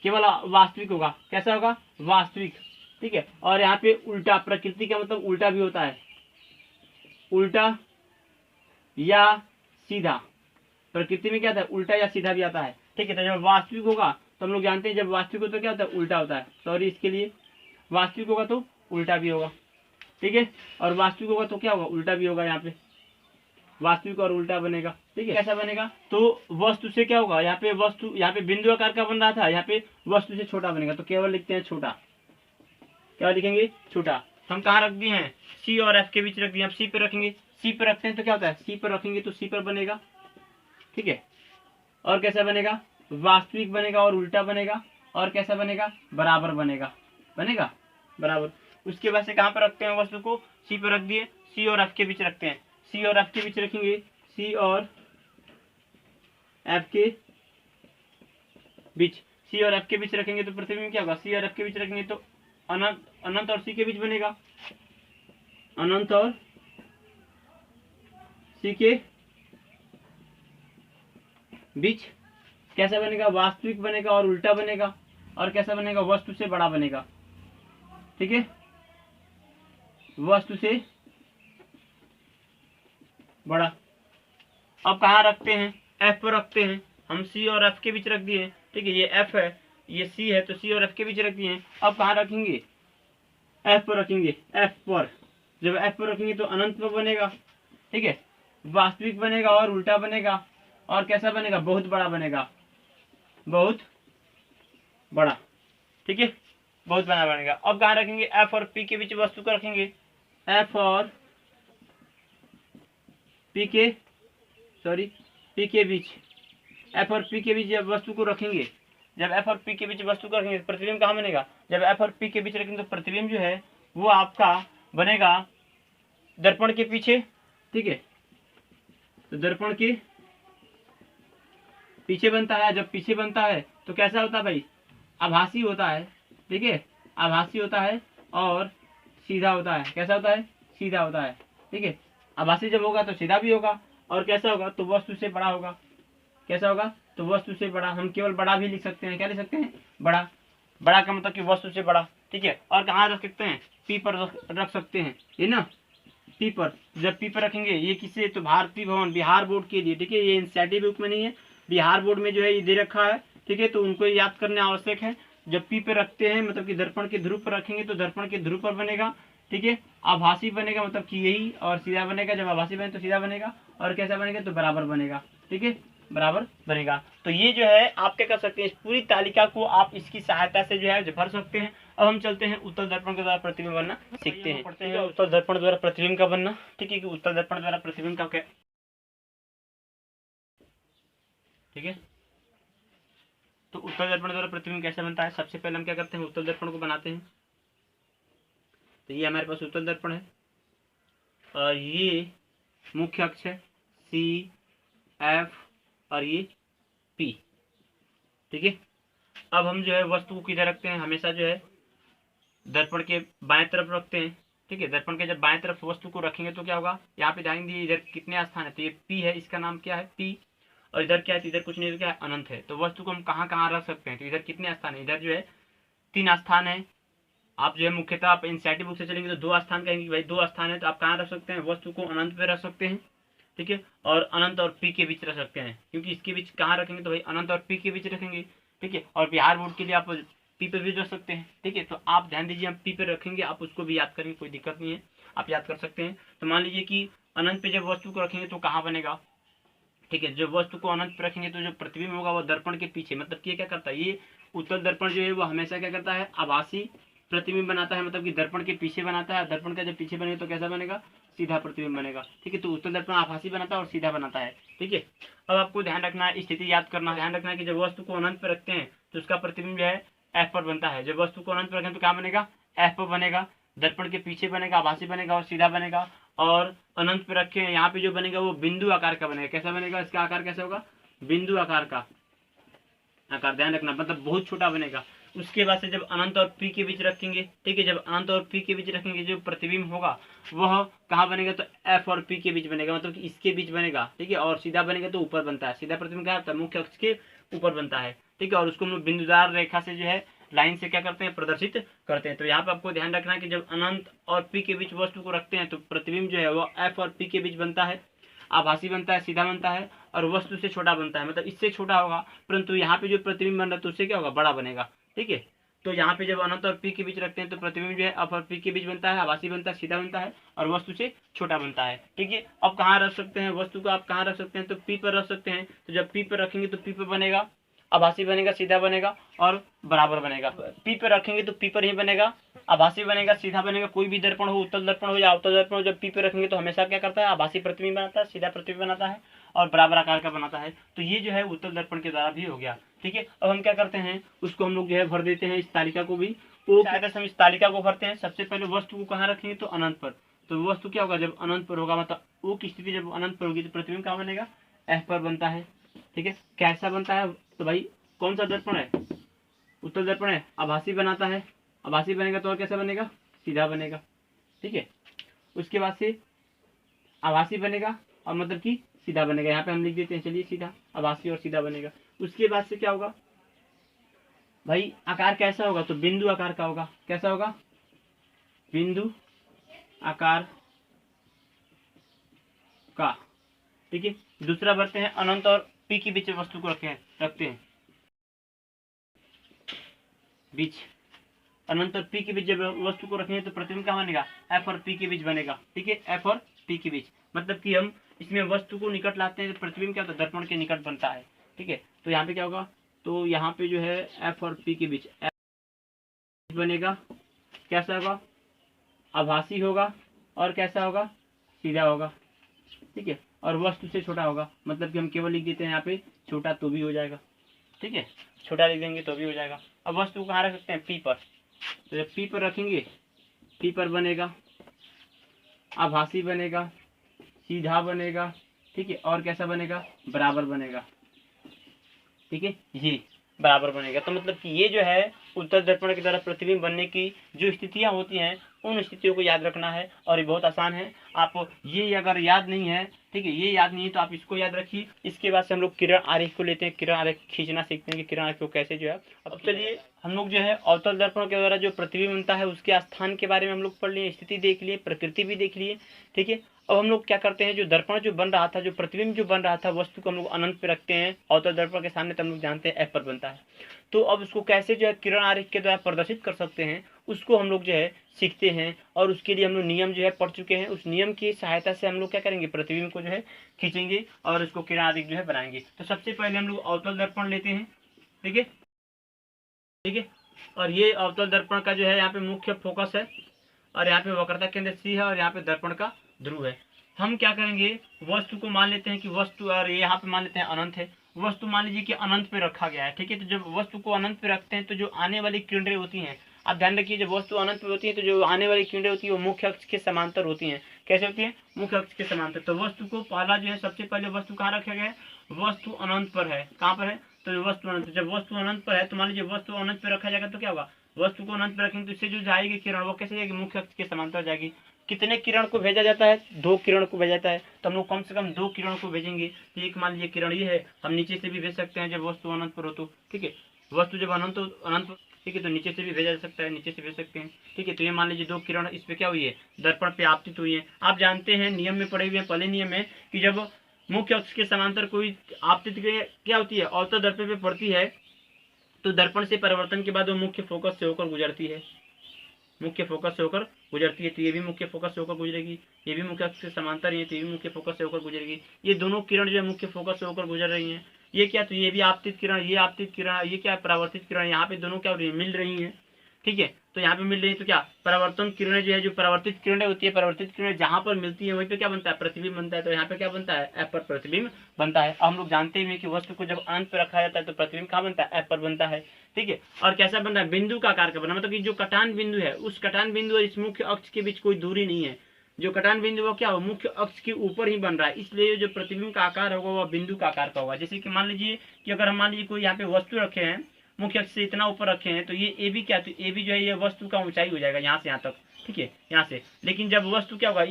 केवल वास्तविक होगा। कैसा होगा, वास्तविक, ठीक है। और यहाँ पे उल्टा, प्रकृति का मतलब उल्टा भी होता है, उल्टा या सीधा, प्रकृति में क्या था, उल्टा या सीधा भी आता है, ठीक है। तो जब वास्तविक होगा तो हम लोग जानते हैं जब वास्तविक होता है क्या होता है, उल्टा होता है, सॉरी इसके लिए, वास्तविक होगा तो उल्टा भी होगा, ठीक है। और वास्तविक होगा तो क्या होगा, उल्टा भी होगा, यहाँ पे वास्तविक और उल्टा बनेगा, ठीक है। कैसा बनेगा, तो वस्तु से क्या होगा, यहाँ पे वस्तु, यहाँ पे बिंदु आकार का बन रहा था, यहाँ पे वस्तु से छोटा बनेगा, तो केवल लिखते हैं छोटा, क्या लिखेंगे, छोटा। हम कहाँ रख दिए हैं, सी और एफ के बीच रख दिए, अब सी पे रखेंगे, सी पे रखते हैं तो क्या होता है, सी पर रखेंगे तो सी पर बनेगा, ठीक है। और कैसा बनेगा, वास्तविक बनेगा और उल्टा बनेगा, और कैसा बनेगा, बराबर बनेगा, बनेगा बराबर। उसके बाद से कहाँ पर रखते हैं वस्तु को, सी पर रख दिए, सी और एफ के बीच रखते हैं, सी और एफ के बीच रखेंगे, सी और एफ के बीच, सी और एफ के बीच रखेंगे तो प्रतिबिंब क्या होगा, सी और एफ के बीच रखेंगे तो अनंत और सी के बीच बनेगा, अनंत और सी के बीच कैसा बनेगा, वास्तविक बनेगा और उल्टा बनेगा, और कैसा बनेगा, वस्तु से बड़ा बनेगा, ठीक है, वस्तु से बड़ा। अब कहाँ रखते हैं, एफ पर रखते हैं, हम सी और एफ के बीच रख दिए, ठीक है। ये एफ है, ये सी है, तो सी और एफ के बीच रख दिए। अब कहाँ रखेंगे, एफ पर रखेंगे, एफ पर, जब एफ पर रखेंगे तो अनंत पर बनेगा, ठीक है, वास्तविक बनेगा और उल्टा बनेगा, और कैसा बनेगा, बहुत बड़ा बनेगा, बहुत बड़ा, ठीक है, बहुत बड़ा बनेगा। अब कहाँ रखेंगे, एफ और पी के बीच वस्तु को रखेंगे, एफ और पी के, सॉरी पी के बीच, एफ और पी के बीच जब वस्तु को रखेंगे, जब एफ और पी के बीच वस्तु को रखेंगे प्रतिबिंब कहाँ बनेगा, जब एफ और पी के बीच रखेंगे तो प्रतिबिंब जो है वो आपका बनेगा दर्पण के पीछे, ठीक है। तो दर्पण के पीछे बनता है, जब पीछे बनता है तो कैसा होता है भाई, आभासी होता है, ठीक है, आभासी होता है और सीधा होता है, कैसा होता है, सीधा होता है, ठीक है। आभासी जब होगा तो सीधा भी होगा, और कैसा होगा, तो वस्तु से बड़ा होगा, कैसा होगा, तो वस्तु से बड़ा। हम केवल बड़ा भी लिख सकते हैं, क्या लिख सकते हैं, बड़ा, बड़ा का मतलब कि वस्तु से बड़ा, ठीक है। और कहाँ रख सकते हैं, पी पर रख सकते हैं, ये ना, पी पर, जब पी पर रखेंगे, ये किसे, तो भारतीय भवन बिहार बोर्ड के लिए, ठीक है, ये एनसीईआरटी बुक में नहीं है, बिहार बोर्ड में जो है ये दे रखा है, ठीक है, तो उनको याद करना आवश्यक है। जब पी पे रखते हैं मतलब कि दर्पण के ध्रुव पर रखेंगे तो दर्पण के ध्रुव पर बनेगा, ठीक है। आभासी बनेगा मतलब कि यही, और सीधा बनेगा, जब आभासी बने तो सीधा बनेगा, और कैसा बनेगा, तो बराबर बनेगा, ठीक है, बराबर बनेगा। तो ये जो है आप क्या कर सकते हैं, इस पूरी तालिका को आप इसकी सहायता से जो है भर सकते हैं। अब हम चलते हैं उत्तल दर्पण के द्वारा प्रतिबिंब बनना सीखते हैं, पढ़ते हैं उत्तल दर्पण द्वारा प्रतिबिंब का बनना, ठीक है, कि उत्तल दर्पण द्वारा प्रतिबिंब का क्या, ठीक है। तो उत्तल दर्पण द्वारा प्रतिबिंब कैसे बनता है, सबसे पहले हम क्या करते हैं, उत्तल दर्पण को बनाते हैं। तो ये हमारे पास उत्तल दर्पण है, और ये मुख्य अक्ष है सी एफ और ये पी, ठीक है। अब हम जो है वस्तु को किधर रखते हैं, हमेशा जो है दर्पण के बाएं तरफ रखते हैं, ठीक है। दर्पण के जब बाएं तरफ वस्तु को रखेंगे तो क्या होगा, यहाँ पे ध्यान दीजिए, इधर कितने स्थान है, तो ये पी है, इसका नाम क्या है, पी, और इधर क्या है, इधर कुछ नहीं, तो क्या है, अनंत है। तो वस्तु को हम कहाँ कहाँ रख सकते हैं, तो इधर कितने स्थान है, इधर जो है 3 स्थान है। आप जो है मुख्यतः आप एनसीईआरटी बुक से चलेंगे तो 2 स्थान कहेंगे, भाई 2 स्थान है, तो आप कहाँ रख सकते हैं, वस्तु को अनंत पे रख सकते हैं, ठीक है, और अनंत और पी के बीच रख सकते हैं, क्योंकि इसके बीच कहाँ रखेंगे, तो भाई अनंत और पी के बीच रखेंगे, ठीक है। और बिहार बोर्ड के लिए आप पी पे भी रख सकते हैं, ठीक है। तो आप ध्यान दीजिए, हम पी पे रखेंगे, आप उसको भी याद करेंगे, कोई दिक्कत नहीं है, आप याद कर सकते हैं। तो मान लीजिए कि अनंत पे जब वस्तु को रखेंगे तो कहाँ बनेगा, ठीक है, जब वस्तु को अनंत पे रखेंगे तो जो प्रतिबिंब होगा वो दर्पण के पीछे, मतलब कि ये क्या करता है, ये उत्तल दर्पण जो है वो हमेशा क्या करता है, आभासी प्रतिबिंब बनाता है, मतलब कि दर्पण के पीछे बनाता है। दर्पण का जब पीछे बनेगा तो कैसा बनेगा, सीधा प्रतिबिंब बनेगा, ठीक है। तो उत्तल दर्पण आभासी बनाता है और सीधा बनाता है, ठीक है। अब आपको ध्यान रखना है, स्थिति याद करना, ध्यान रखना है कि जब वस्तु को अनंत पर रखते हैं तो उसका प्रतिबिंब जो है एफ पर बनता है। जब वस्तु को अनंत पर रखें तो क्या बनेगा, एफ पर बनेगा, दर्पण के पीछे बनेगा, आभासी बनेगा और सीधा बनेगा। और अनंत पे रखे हैं, यहाँ पे जो बनेगा वो बिंदु आकार का बनेगा। कैसा बनेगा, इसका आकार कैसा होगा, बिंदु आकार का आकार, ध्यान रखना, मतलब बहुत छोटा बनेगा। उसके बाद से जब अनंत और पी के बीच रखेंगे, ठीक है, जब अनंत और पी के बीच रखेंगे जो प्रतिबिंब होगा वह कहाँ बनेगा, तो एफ और पी के बीच बनेगा, मतलब कि इसके बीच बनेगा, ठीक है। और सीधा बनेगा तो ऊपर बनता है, सीधा प्रतिबिंब कहाँ होता है, मुख्य अक्ष के ऊपर बनता है, ठीक है। और उसको हम लोग बिंदुदार रेखा से जो है लाइन से क्या करते हैं, प्रदर्शित करते हैं। तो यहाँ पे आपको ध्यान रखना है कि जब अनंत और पी के बीच वस्तु को रखते हैं तो प्रतिबिंब जो है वो एफ और पी के बीच बनता है, आभासी बनता है, सीधा बनता है, और वस्तु से छोटा बनता है, मतलब इससे छोटा होगा, परंतु यहाँ पे जो प्रतिबिंब बन रहा है तो उससे क्या होगा, बड़ा बनेगा, ठीक है। तो यहाँ पे जब अनंत और पी के बीच रखते हैं तो प्रतिबिंब जो है एफ और पी के बीच बनता है, आभासी बनता है, सीधा बनता है, और वस्तु से छोटा बनता है, ठीक है। अब कहाँ रख सकते हैं वस्तु को, आप कहाँ रख सकते हैं, तो पी पर रख सकते हैं। तो जब पी पर रखेंगे तो पी पर बनेगा, आभासी बनेगा, सीधा बनेगा, और बराबर बनेगा। पी पर रखेंगे तो पी पर ही बनेगा, आभासी बनेगा, सीधा बनेगा। कोई भी दर्पण हो, उत्तल दर्पण हो या अवतल दर्पण हो, जब पी पर रखेंगे तो हमेशा क्या करता है, आभासी प्रतिबिंब बनाता है, सीधा प्रतिबिंब बनाता है, और बराबर आकार का बनाता है। तो ये जो है उत्तल दर्पण के द्वारा भी हो गया, ठीक है। अब हम क्या करते हैं, उसको हम लोग जो है भर देते हैं, इस तालिका को भी। वो हम इस तालिका को भरते हैं। सबसे पहले वस्तु को कहाँ रखेंगे, तो अनंत पर। तो वस्तु क्या होगा, जब अनंत पर होगा, मतलब वो की स्थिति जब अनंत पर होगी तो प्रतिबिंब कहाँ बनेगा, एफ पर बनता है, ठीक है। कैसा बनता है, तो भाई कौन सा दर्पण है, उत्तल दर्पण है, आभासी बनाता है, आभासी बनेगा तो और कैसा बनेगा, सीधा बनेगा, ठीक है। उसके बाद से आभासी बनेगा और मतलब कि सीधा बनेगा, यहाँ पे हम लिख देते हैं, चलिए सीधा, आभासी और सीधा बनेगा। उसके बाद से क्या होगा भाई, आकार कैसा होगा, तो बिंदु आकार का होगा। कैसा होगा, बिंदु आकार का, ठीक है। दूसरा बढ़ते हैं, अनंत और पी के बीच वस्तु को रखते हैं बीच, अनंत और पी के बीच जब वस्तु को रखेंगे तो प्रतिबिंब कहाँ बनेगा, एफ और पी के बीच बनेगा, ठीक है। एफ और पी के बीच, मतलब कि हम इसमें वस्तु को निकट लाते हैं तो प्रतिबिंब क्या होता है, दर्पण के निकट बनता है, ठीक है। तो यहाँ पे क्या होगा, तो यहाँ पे जो है एफ और पी के बीच एफ बनेगा, कैसा होगा, आभासी होगा, और कैसा होगा, सीधा होगा, ठीक है। और वस्तु से छोटा होगा, मतलब कि हम केवल लिख देते हैं यहाँ पे छोटा तो भी हो जाएगा, ठीक है, छोटा लिख देंगे तो भी हो जाएगा। अब वस्तु को कहाँ रख सकते हैं, पी पर। तो जब पी पर रखेंगे, पी पर बनेगा, आभासी बनेगा, सीधा बनेगा, ठीक है, और कैसा बनेगा, बराबर बनेगा, ठीक है, ये बराबर बनेगा। तो मतलब कि ये जो है उत्तल दर्पण के द्वारा प्रतिबिंब बनने की जो स्थितियां होती हैं उन स्थितियों को याद रखना है, और ये बहुत आसान है। आप ये अगर याद नहीं है, ठीक है, ये याद नहीं है तो आप इसको याद रखिए। इसके बाद से हम लोग किरण आरेख को लेते हैं, किरण आरेख खींचना सीखते हैं कि किरण आरेख को कैसे जो है। अब चलिए हम लोग जो है अवतल दर्पण के द्वारा जो प्रतिबिंब बनता है उसके स्थान के बारे में हम लोग पढ़ लिए, स्थिति देख लिए, प्रकृति भी देख लिए, ठीक है। अब हम लोग क्या करते हैं, जो दर्पण जो बन रहा था, जो प्रतिबिंब जो बन रहा था, वस्तु को हम लोग अनंत पे रखते हैं अवतल दर्पण के सामने, तो हम लोग जानते हैं एफ पर बनता है। तो अब उसको कैसे जो है किरण आरेख के द्वारा प्रदर्शित कर सकते हैं उसको हम लोग जो है सीखते हैं, और उसके लिए हम लोग नियम जो है पढ़ चुके हैं। उस नियम की सहायता से हम लोग क्या करेंगे, प्रतिबिंब को जो है खींचेंगे और उसको किरण आरेख जो है बनाएंगे। तो सबसे पहले हम लोग अवतल दर्पण लेते हैं, ठीक है, ठीक है। और ये अवतल दर्पण का जो है यहाँ पे मुख्य फोकस है, और यहाँ पे वक्रता केंद्र सी है, और यहाँ पे दर्पण का ध्रुव है। हम क्या करेंगे, वस्तु को मान लेते हैं कि वस्तु, और ये यहाँ पे मान लेते हैं अनंत है, वस्तु मान लीजिए कि अनंत पे रखा गया है, ठीक है। तो जब वस्तु को अनंत पे रखते हैं तो जो आने वाली किरणें होती हैं, आप ध्यान रखिए, जब वस्तु अनंत पे होती है तो जो आने वाली किरणें होती है वो मुख्य अक्ष के समांतर होती हैं। कैसे होती है, मुख्य अक्ष के समांतर। तो वस्तु को पहला जो है, सबसे पहले वस्तु कहाँ रखा गया है, वस्तु अनंत पर है। कहाँ पर है, तो वस्तु अनंत, जब वस्तु अनंत पर है तो मान लीजिए वस्तु अनंत पर रखा जाएगा तो क्या होगा, वस्तु को अनंत पर रखेंगे तो इससे जो जाएगी किरण वो कैसे जाएगी, मुख्य अक्ष के समांतर जाएगी। कितने किरण को भेजा जाता है, 2 किरण को भेजा जाता है, तो हम लोग कम से कम 2 किरण को भेजेंगे। तो एक मान लीजिए किरण ये है, हम नीचे से भी भेज सकते हैं जब वस्तु अनंत पर हो तो, ठीक है। वस्तु जब अनंत ठीक है तो नीचे से भी भेजा जा सकता है, नीचे से भेज सकते हैं, ठीक है। तो ये मान लीजिए 2 किरण इस पे क्या हुई है, दर्पण पे आपतित हुई है। आप जानते हैं नियम में पढ़े हुए हैं, पहले नियम है कि जब मुख्य अक्ष के समांतर कोई आपतित क्या होती है, अवतल दर्पण पे पड़ती है तो दर्पण से परिवर्तन के बाद वो मुख्य फोकस से होकर गुजरती है, मुख्य फोकस से होकर गुजरती है। तो ये भी मुख्य फोकस से होकर गुजरेगी, ये भी मुख्य अक्ष के समांतर है तो ये भी मुख्य फोकस से होकर गुजरेगी। ये दोनों किरण जो है मुख्य फोकस से होकर गुजर रही हैं। ये क्या, तो ये भी आपतित किरण, ये आपतित किरण, ये क्या परावर्तित किरण, यहाँ पे दोनों क्या हो रही है, मिल रही है, ठीक है। तो यहाँ पे मिल रही है तो क्या, परावर्तन किरणें जो है, जो परावर्तित किरणें होती है, परावर्तित किरणें जहाँ पर मिलती है वहीं पे क्या बनता है, प्रतिबिंब बनता है। तो यहाँ पे क्या बनता है, एफ पर प्रतिबिंब बनता है। हम लोग जानते हैं कि वस्तु को जब अनंत पर रखा जाता है तो प्रतिबिंब कहाँ बनता है, एफ पर बनता है, ठीक है। और कैसा बन रहा है, बिंदु का आकार का बना, मतलब कि जो कटान बिंदु है उस कटान बिंदु और इस मुख्य अक्ष के बीच कोई दूरी नहीं है, जो कटान बिंदु वो क्या होगा, मुख्य अक्ष के ऊपर ही बन रहा है, इसलिए जो प्रतिबिंब का आकार होगा वह बिंदु का आकार का होगा। जैसे कि मान लीजिए कि अगर हम मान लीजिए कोई यहाँ पे वस्तु रखे हैं, मुख्य अक्ष से इतना ऊपर रखे हैं, तो ये ए बी क्या, तो ए बी जो है ये वस्तु का ऊंचाई हो जाएगा यहाँ से यहाँ तक, ठीक है, यहाँ से। लेकिन जब वस्तु क्या होगा,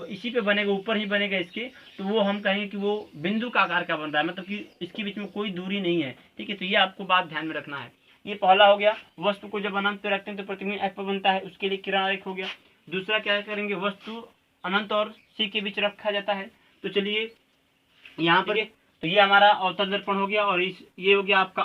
इसी पे बनेगा, ऊपर ही बनेगा इसके, तो वो हम कहेंगे कि वो बिंदु का आकार का बन रहा है, मतलब कि इसके बीच में कोई दूरी नहीं है, ठीक है। तो ये आपको बात ध्यान में रखना है। ये पहला हो गया, वस्तु को जब अनंत पे रखते हैं तो प्रतिबिंब एफ पर बनता है, उसके लिए किरण आरेख हो गया। दूसरा क्या करेंगे, वस्तु अनंत और सी के बीच रखा जाता है, तो चलिए यहाँ पर, तो ये हमारा अवतल दर्पण हो गया, और ये हो गया आपका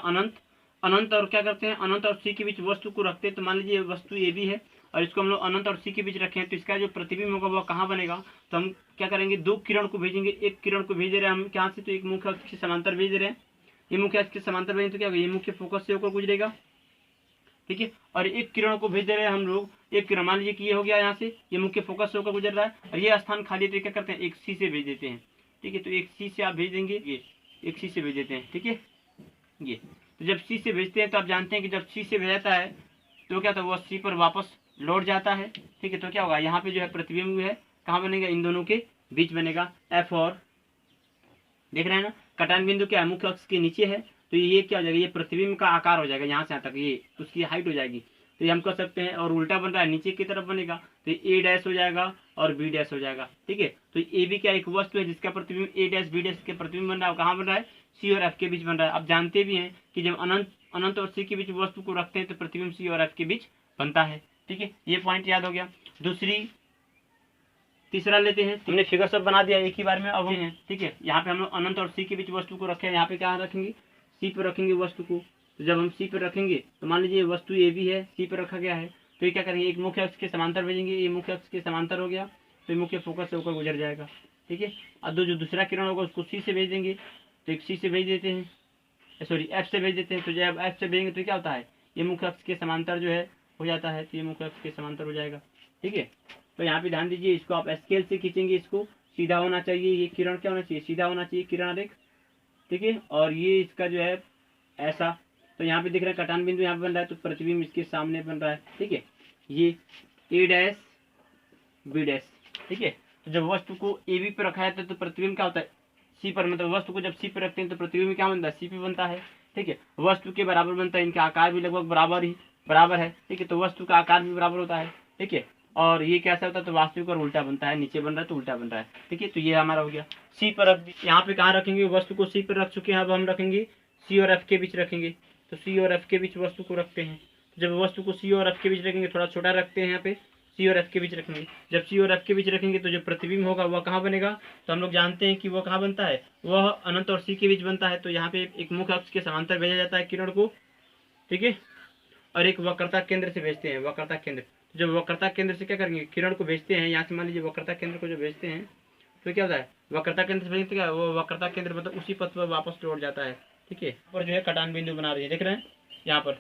अनंत और क्या करते हैं, अनंत और सी के बीच वस्तु को रखते हैं। तो मान लीजिए वस्तु ए भी है और इसको हम लोग अनंत और सी के बीच रखें, तो इसका जो प्रतिबिंब होगा वह कहाँ बनेगा, तो हम क्या करेंगे, दो किरण को भेजेंगे। एक किरण को भेज दे रहे हैं हम कहाँ से, तो एक मुख्य अक्ष के समांतर भेज दे रहे हैं, ये मुख्य अक्ष के समांतर भेजेंगे तो क्या होगा, ये मुख्य फोकस से होकर गुजरेगा, ठीक है। और एक किरण को भेज दे रहे हैं हम लोग, एक किरण मान लीजिए कि ये हो गया यहाँ से, ये मुख्य फोकस से होकर गुजर रहा है, और ये स्थान खाली, तो क्या करते हैं, एक सी से भेज देते हैं, ठीक है। तो एक सी से आप भेज देंगे, ये एक सी से भेज देते हैं, ठीक है। ये तो जब सी से भेजते हैं तो आप जानते हैं कि जब सी से भेजाता है तो क्या था, वह सी पर वापस लौट जाता है, ठीक है। तो क्या होगा, यहाँ पे जो है प्रतिबिंब है कहाँ बनेगा, इन दोनों के बीच बनेगा, एफ और, देख रहे हैं ना, कटान बिंदु क्या है, मुख्य अक्ष के नीचे है, तो ये क्या हो जाएगा, ये प्रतिबिंब का आकार हो जाएगा यहाँ से यहाँ तक, ये उसकी हाइट हो जाएगी। तो ये हम कर सकते हैं, और उल्टा बन रहा है, नीचे की तरफ बनेगा, तो ए डैश हो जाएगा और बी डैश हो जाएगा, ठीक है। तो ए भी क्या एक वस्तु है जिसका प्रतिबिंब ए डैश बी डैश के प्रतिबिंब बन रहा है, कहाँ बन रहा है, सी और एफ के बीच बन रहा है। आप जानते भी हैं कि जब अनंत और सी के बीच वस्तु को रखते हैं तो प्रतिबिंब सी और एफ के बीच बनता है, ठीक है। ये पॉइंट याद हो गया। तीसरा लेते हैं, हमने फिगर सब बना दिया एक ही बार में, अब हैं, ठीक है। यहाँ पे हम लोग अनंत और सी के बीच वस्तु को रखे हैं, यहाँ पे क्या रखेंगे, सी पर रखेंगे वस्तु को। तो जब हम सी पर रखेंगे तो मान लीजिए वस्तु ए भी है, सी पर रखा गया है, तो ये क्या करेंगे, एक मुख्य अक्ष के समांतर भेजेंगे, ये मुख्य अक्ष के समांतर हो गया, तो ये मुख्य फोकस से होकर गुजर जाएगा, ठीक है। और जो दूसरा किरण होगा उसको सी से भेज देंगे, तो एक सी से भेज देते हैं, सॉरी एफ से भेज देते हैं। तो जब एफ से भेजेंगे तो क्या होता है, ये मुख्य अक्ष के समांतर जो है हो जाता है, तो ये मुख्य अक्ष के समांतर हो जाएगा, ठीक है। तो यहाँ पे ध्यान दीजिए, इसको आप स्केल से खींचेंगे, इसको सीधा होना चाहिए, ये किरण क्या होना चाहिए, सीधा होना चाहिए किरण आरेख, ठीक है। और ये इसका जो है ऐसा, तो यहाँ पे दिख रहा है कटान बिंदु यहाँ पे बन रहा है, तो प्रतिबिंब इसके सामने बन रहा है, ठीक है। ये ए डैश बी डैश, ठीक है। तो जब वस्तु को ए बी पर रखा जाता है तो प्रतिबिंब क्या होता है, सी पर, मतलब वस्तु को जब सी पर रखते हैं तो प्रतिबिंब क्या बनता है, सी पे बनता है, ठीक है। वस्तु के बराबर बनता है, इनका आकार भी लगभग बराबर है, ठीक है। तो वस्तु का आकार भी बराबर होता है, ठीक है। और ये कैसा होता है, तो वास्तविक और उल्टा बनता है, नीचे बन रहा है तो उल्टा बन रहा है, ठीक है। तो ये हमारा हो गया। सी पर रख, यहाँ पे कहाँ रखेंगे, वस्तु को सी पर रख चुके हैं, अब हम रखेंगे सी और एफ के बीच रखेंगे। तो सी और एफ के बीच वस्तु को रखते हैं, जब वस्तु को सी और एफ के बीच रखेंगे, थोड़ा छोटा रखते हैं यहाँ पे, सी और एफ के बीच रखेंगे। जब सी और एफ के बीच रखेंगे तो जो प्रतिबिंब होगा वह कहाँ बनेगा, तो हम लोग जानते हैं कि वह कहाँ बनता है, वह अनंत और सी के बीच बनता है। तो यहाँ पे एक मुख्य अक्ष के समांतर भेजा जाता है किरण को, ठीक है। और एक वक्रता केंद्र से भेजते हैं, वक्रता केंद्र। जब वक्रता केंद्र से क्या करेंगे, किरण को भेजते हैं, यहाँ से मान लीजिए वक्रता केंद्र को जो भेजते हैं तो क्या होता है, वक्रता केंद्र से भेजते क्या, वो वक्रता केंद्र मतलब उसी पथ पर वापस लौट जाता है, ठीक है। और जो है कटान बिंदु बना रही है, देख रहे हैं यहाँ पर,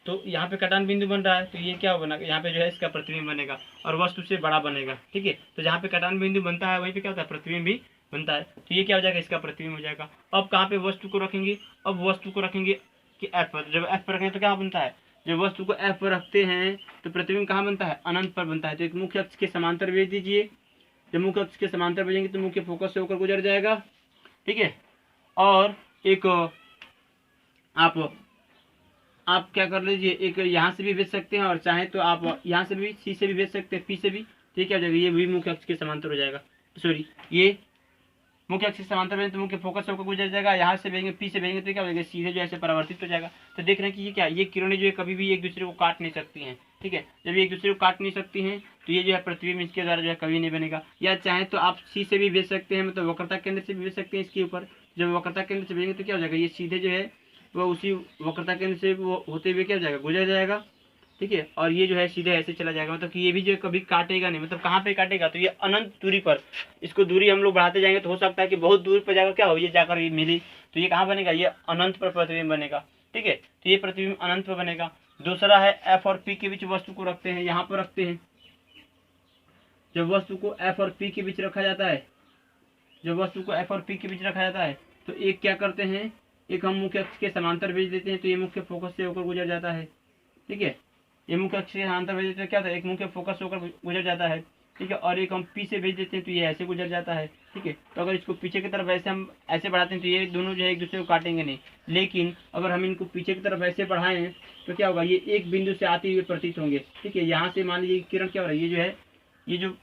तो यहाँ पे कटान बिंदु बन रहा है, तो ये क्या बना, यहाँ पे जो है इसका प्रतिबिंब बनेगा और वस्तु से बड़ा बनेगा, ठीक है। तो जहाँ पे कटान बिंदु बनता है वहीं पे क्या होता है, प्रतिबिंब भी बनता है। तो ये क्या हो जाएगा, इसका प्रतिबिंब हो जाएगा। अब कहाँ पे वस्तु को रखेंगे, अब वस्तु को रखेंगे कि एफ पर। जब एफ पर रखेंगे तो क्या बनता है, जब वस्तु को एफ पर रखते हैं तो प्रतिबिंब कहाँ बनता है, अनंत पर बनता है। तो एक मुख्य अक्ष के समांतर भेज दीजिए, जब मुख्य अक्ष के समांतर भेजेंगे तो मुख्य फोकस से होकर गुजर जाएगा, ठीक है। और एक आप क्या कर लीजिए, एक यहाँ से भी भेज सकते हैं और चाहे तो आप यहाँ से भी, सी से भी भेज सकते हैं, पी से भी, तो क्या हो जाएगा, ये भी मुख्य अक्ष के समांतर हो जाएगा। सॉरी, ये मुख्य अक्ष के समांतर भेजेंगे तो मुख्य फोकस से होकर गुजर जाएगा, यहाँ से भेजेंगे पी से भेजेंगे तो क्या हो जाएगा, सीधे जो ऐसे परावर्तित हो जाएगा। तो देख रहे हैं कि ये क्या, ये किरणें जो है कभी भी एक दूसरे को काट नहीं सकती हैं, ठीक है। जब ये एक दूसरे को काट नहीं सकती हैं तो ये जो है प्रतिबिंब इसके द्वारा जो है कभी नहीं बनेगा। या चाहे तो आप सी से भी भेज सकते हैं, मतलब वक्रता केंद्र से भी भेज सकते हैं इसके ऊपर। जब वक्रता केंद्र से भेजेंगे तो क्या हो जाएगा, ये सीधे जो है वो उसी वक्रता केंद्र से वो होते हुए क्या हो जाएगा, गुजर जाएगा, ठीक है। और ये जो है सीधे ऐसे चला जाएगा, मतलब कि ये भी जो है कभी काटेगा नहीं। मतलब कहाँ पे काटेगा, तो ये अनंत दूरी पर, इसको दूरी हम लोग बढ़ाते जाएंगे तो हो सकता है कि बहुत दूर पर जाकर क्या हो, ये जाकर ये मिली, तो ये कहाँ बनेगा, ये अनंत पर प्रतिबिंब बनेगा, ठीक है। तो ये प्रतिबिंब अनंत पर बनेगा। दूसरा है एफ और पी के बीच वस्तु को रखते हैं, यहाँ पर रखते हैं। जब वस्तु को एफ और पी के बीच रखा जाता है, जब वस्तु को एफ और पी के बीच रखा जाता है तो एक क्या करते हैं, एक हम मुख्य अक्ष के समांतर भेज देते हैं, तो ये मुख्य फोकस से होकर गुजर जाता है, ठीक है। ये मुख्य अक्ष के समांतर भेज देते हैं, क्या होता है, एक मुख्य फोकस से होकर गुजर जाता है। ठीक है, और एक हम पी से भेज देते हैं तो ये ऐसे गुजर जाता है। ठीक है, तो अगर इसको पीछे की तरफ ऐसे हम ऐसे बढ़ाते हैं तो ये दोनों जो है एक दूसरे को काटेंगे नहीं, लेकिन अगर हम इनको पीछे की तरफ ऐसे बढ़ाएं तो क्या होगा, ये एक बिंदु से आते हुए प्रतीत होंगे। ठीक है, यहाँ से मान लीजिए किरण क्या हो रहा है, ये जो है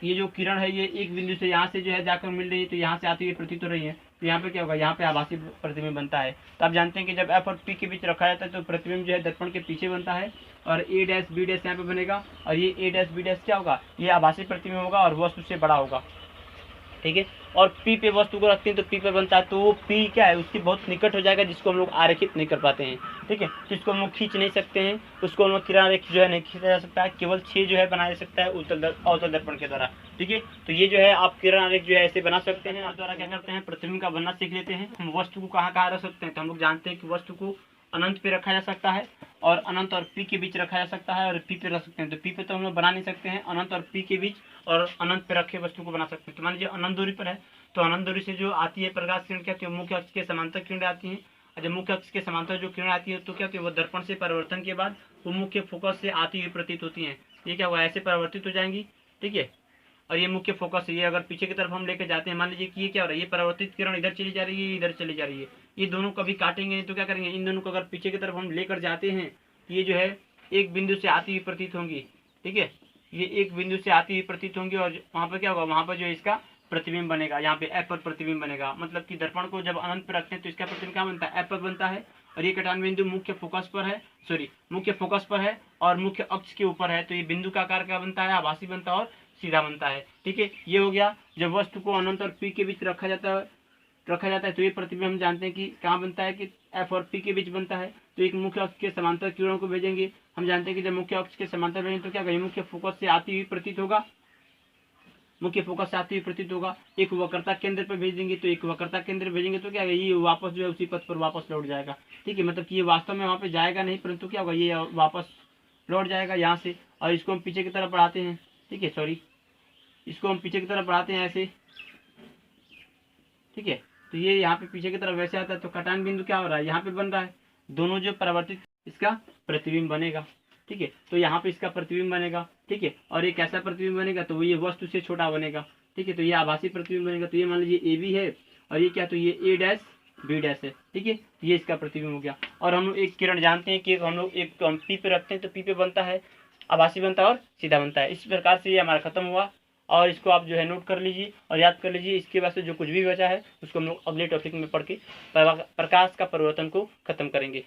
ये जो किरण है ये एक बिंदु से यहाँ से जो है जाकर मिल रही है, तो यहाँ से आती हुई प्रतीत हो रही है, तो यहाँ पे क्या होगा, यहाँ पे आभासी प्रतिबिंब बनता है। तो आप जानते हैं कि जब एफ और पी के बीच रखा जाता है तो प्रतिबिंब जो है दर्पण के पीछे बनता है, और ए डैश बी डैश यहाँ पे बनेगा, और ये ए डैश बी डैश क्या होगा, ये आभासी प्रतिबिंब होगा और वस्तु से बड़ा होगा। ठीक है, और पी पे वस्तु को रखते हैं तो पी पे बनता है, तो वो पी क्या है, उसके बहुत निकट हो जाएगा, जिसको हम लोग आरेखित नहीं कर पाते हैं। ठीक है, जिसको हम लोग खींच नहीं सकते हैं, उसको हम लोग किरण रेख जो है नहीं खींचा जा सकता है, केवल 6 जो है बनाया जा सकता है अवतल दर्पण के द्वारा। ठीक है, तो ये जो है आप किरण रेख जो है ऐसे बना सकते हैं। आप द्वारा क्या करते हैं, प्रतिबिंब का बनना सीख लेते हैं। हम वस्तु को कहाँ कहाँ रख सकते हैं, तो हम लोग जानते हैं कि वस्तु को अनंत पे रखा जा सकता है, और अनंत और पी के बीच रखा जा सकता है, और पी पे रख सकते हैं। तो पी पे तो हम लोग बना नहीं सकते हैं, अनंत और पी के बीच और अनंत पे रखे वस्तु को बना सकते हैं। तो मान लीजिए अनंत दूरी पर है, तो अनंत दूरी से जो आती है प्रकाश किरण क्या होती है, मुख्य अक्ष के समांतर किरण आती है, और जब मुख्य अक्ष के समांतर जो किरण आती है तो क्या होती है, वो दर्पण से परिवर्तन के बाद वो मुख्य फोकस से आती हुई प्रतीत होती है। ये क्या हुआ, ऐसे परिवर्तित हो जाएंगी। ठीक है, और ये मुख्य फोकस है, ये अगर पीछे की तरफ हम लेके जाते हैं, मान लीजिए कि ये क्या हो रहा है, ये परावर्तित किरण इधर चली जा रही है, इधर चली जा रही है, ये दोनों कभी काटेंगे नहीं, तो क्या करेंगे, इन दोनों को अगर पीछे की तरफ हम लेकर जाते हैं, ये जो है एक बिंदु से आती हुई प्रतीत होंगी। ठीक है, ये एक बिंदु से आती हुई प्रतीत होंगी, और वहाँ पर क्या होगा, वहाँ पर जो इसका प्रतिबिंब बनेगा, यहाँ पे एफ पर प्रतिबिंब बनेगा। मतलब कि दर्पण को जब अनंत पर रखते हैं तो इसका प्रतिबिंब क्या बनता है, एफ पर बनता है, और ये कटान बिंदु मुख्य फोकस पर है, मुख्य फोकस पर है और मुख्य अक्ष के ऊपर है, तो ये बिंदु का आकार क्या बनता है, आभासी बनता है और सीधा बनता है। ठीक है, ये हो गया। जब वस्तु को अनंत और पी के बीच रखा जाता है तो ये प्रतिबिंब हम जानते हैं कि कहाँ बनता है, कि एफ और पी के बीच बनता है। तो एक मुख्य अक्ष के समांतर किरणों को भेजेंगे, हम जानते हैं कि जब मुख्य अक्ष के समांतर भेजेंगे तो क्या होगा, मुख्य फोकस से आती हुई प्रतीत होगा, मुख्य फोकस से आती हुई प्रतीत होगा। एक वक्रता केंद्र पर भेज देंगे, तो एक वक्रता केंद्र भेजेंगे तो क्या है, ये वापस जो है उसी पथ पर वापस लौट जाएगा। ठीक है, मतलब कि ये वास्तव में वहाँ पे जाएगा नहीं, परंतु क्या होगा, ये वापस लौट जाएगा यहाँ से, और इसको हम पीछे की तरफ बढ़ाते हैं। ठीक है, सॉरी, इसको हम पीछे की तरफ बढ़ाते हैं ऐसे। ठीक है, तो ये यहाँ पे पीछे की तरफ वैसे आता है, तो कटान बिंदु क्या हो रहा है, यहाँ पे बन रहा है, दोनों जो परावर्तित इसका प्रतिबिंब बनेगा। ठीक है, तो यहाँ पे इसका प्रतिबिंब बनेगा। ठीक है, और ये कैसा प्रतिबिंब बनेगा, तो ये वस्तु से छोटा बनेगा। ठीक है, तो ये आभासी प्रतिबिंब बनेगा। तो ये मान लीजिए ए बी है, और ये क्या, तो ये ए डैश बी डैश है। ठीक है, ये इसका प्रतिबिंब हो गया। और हम लोग एक किरण जानते हैं कि हम लोग एक हम पी पे रखते हैं तो पी पे बनता है, आभासी बनता है और सीधा बनता है। इस प्रकार से ये हमारा खत्म हुआ, और इसको आप जो है नोट कर लीजिए और याद कर लीजिए। इसके बाद से जो कुछ भी बचा है उसको हम लोग अगले टॉपिक में पढ़ के प्रकाश का परिवर्तन को खत्म करेंगे।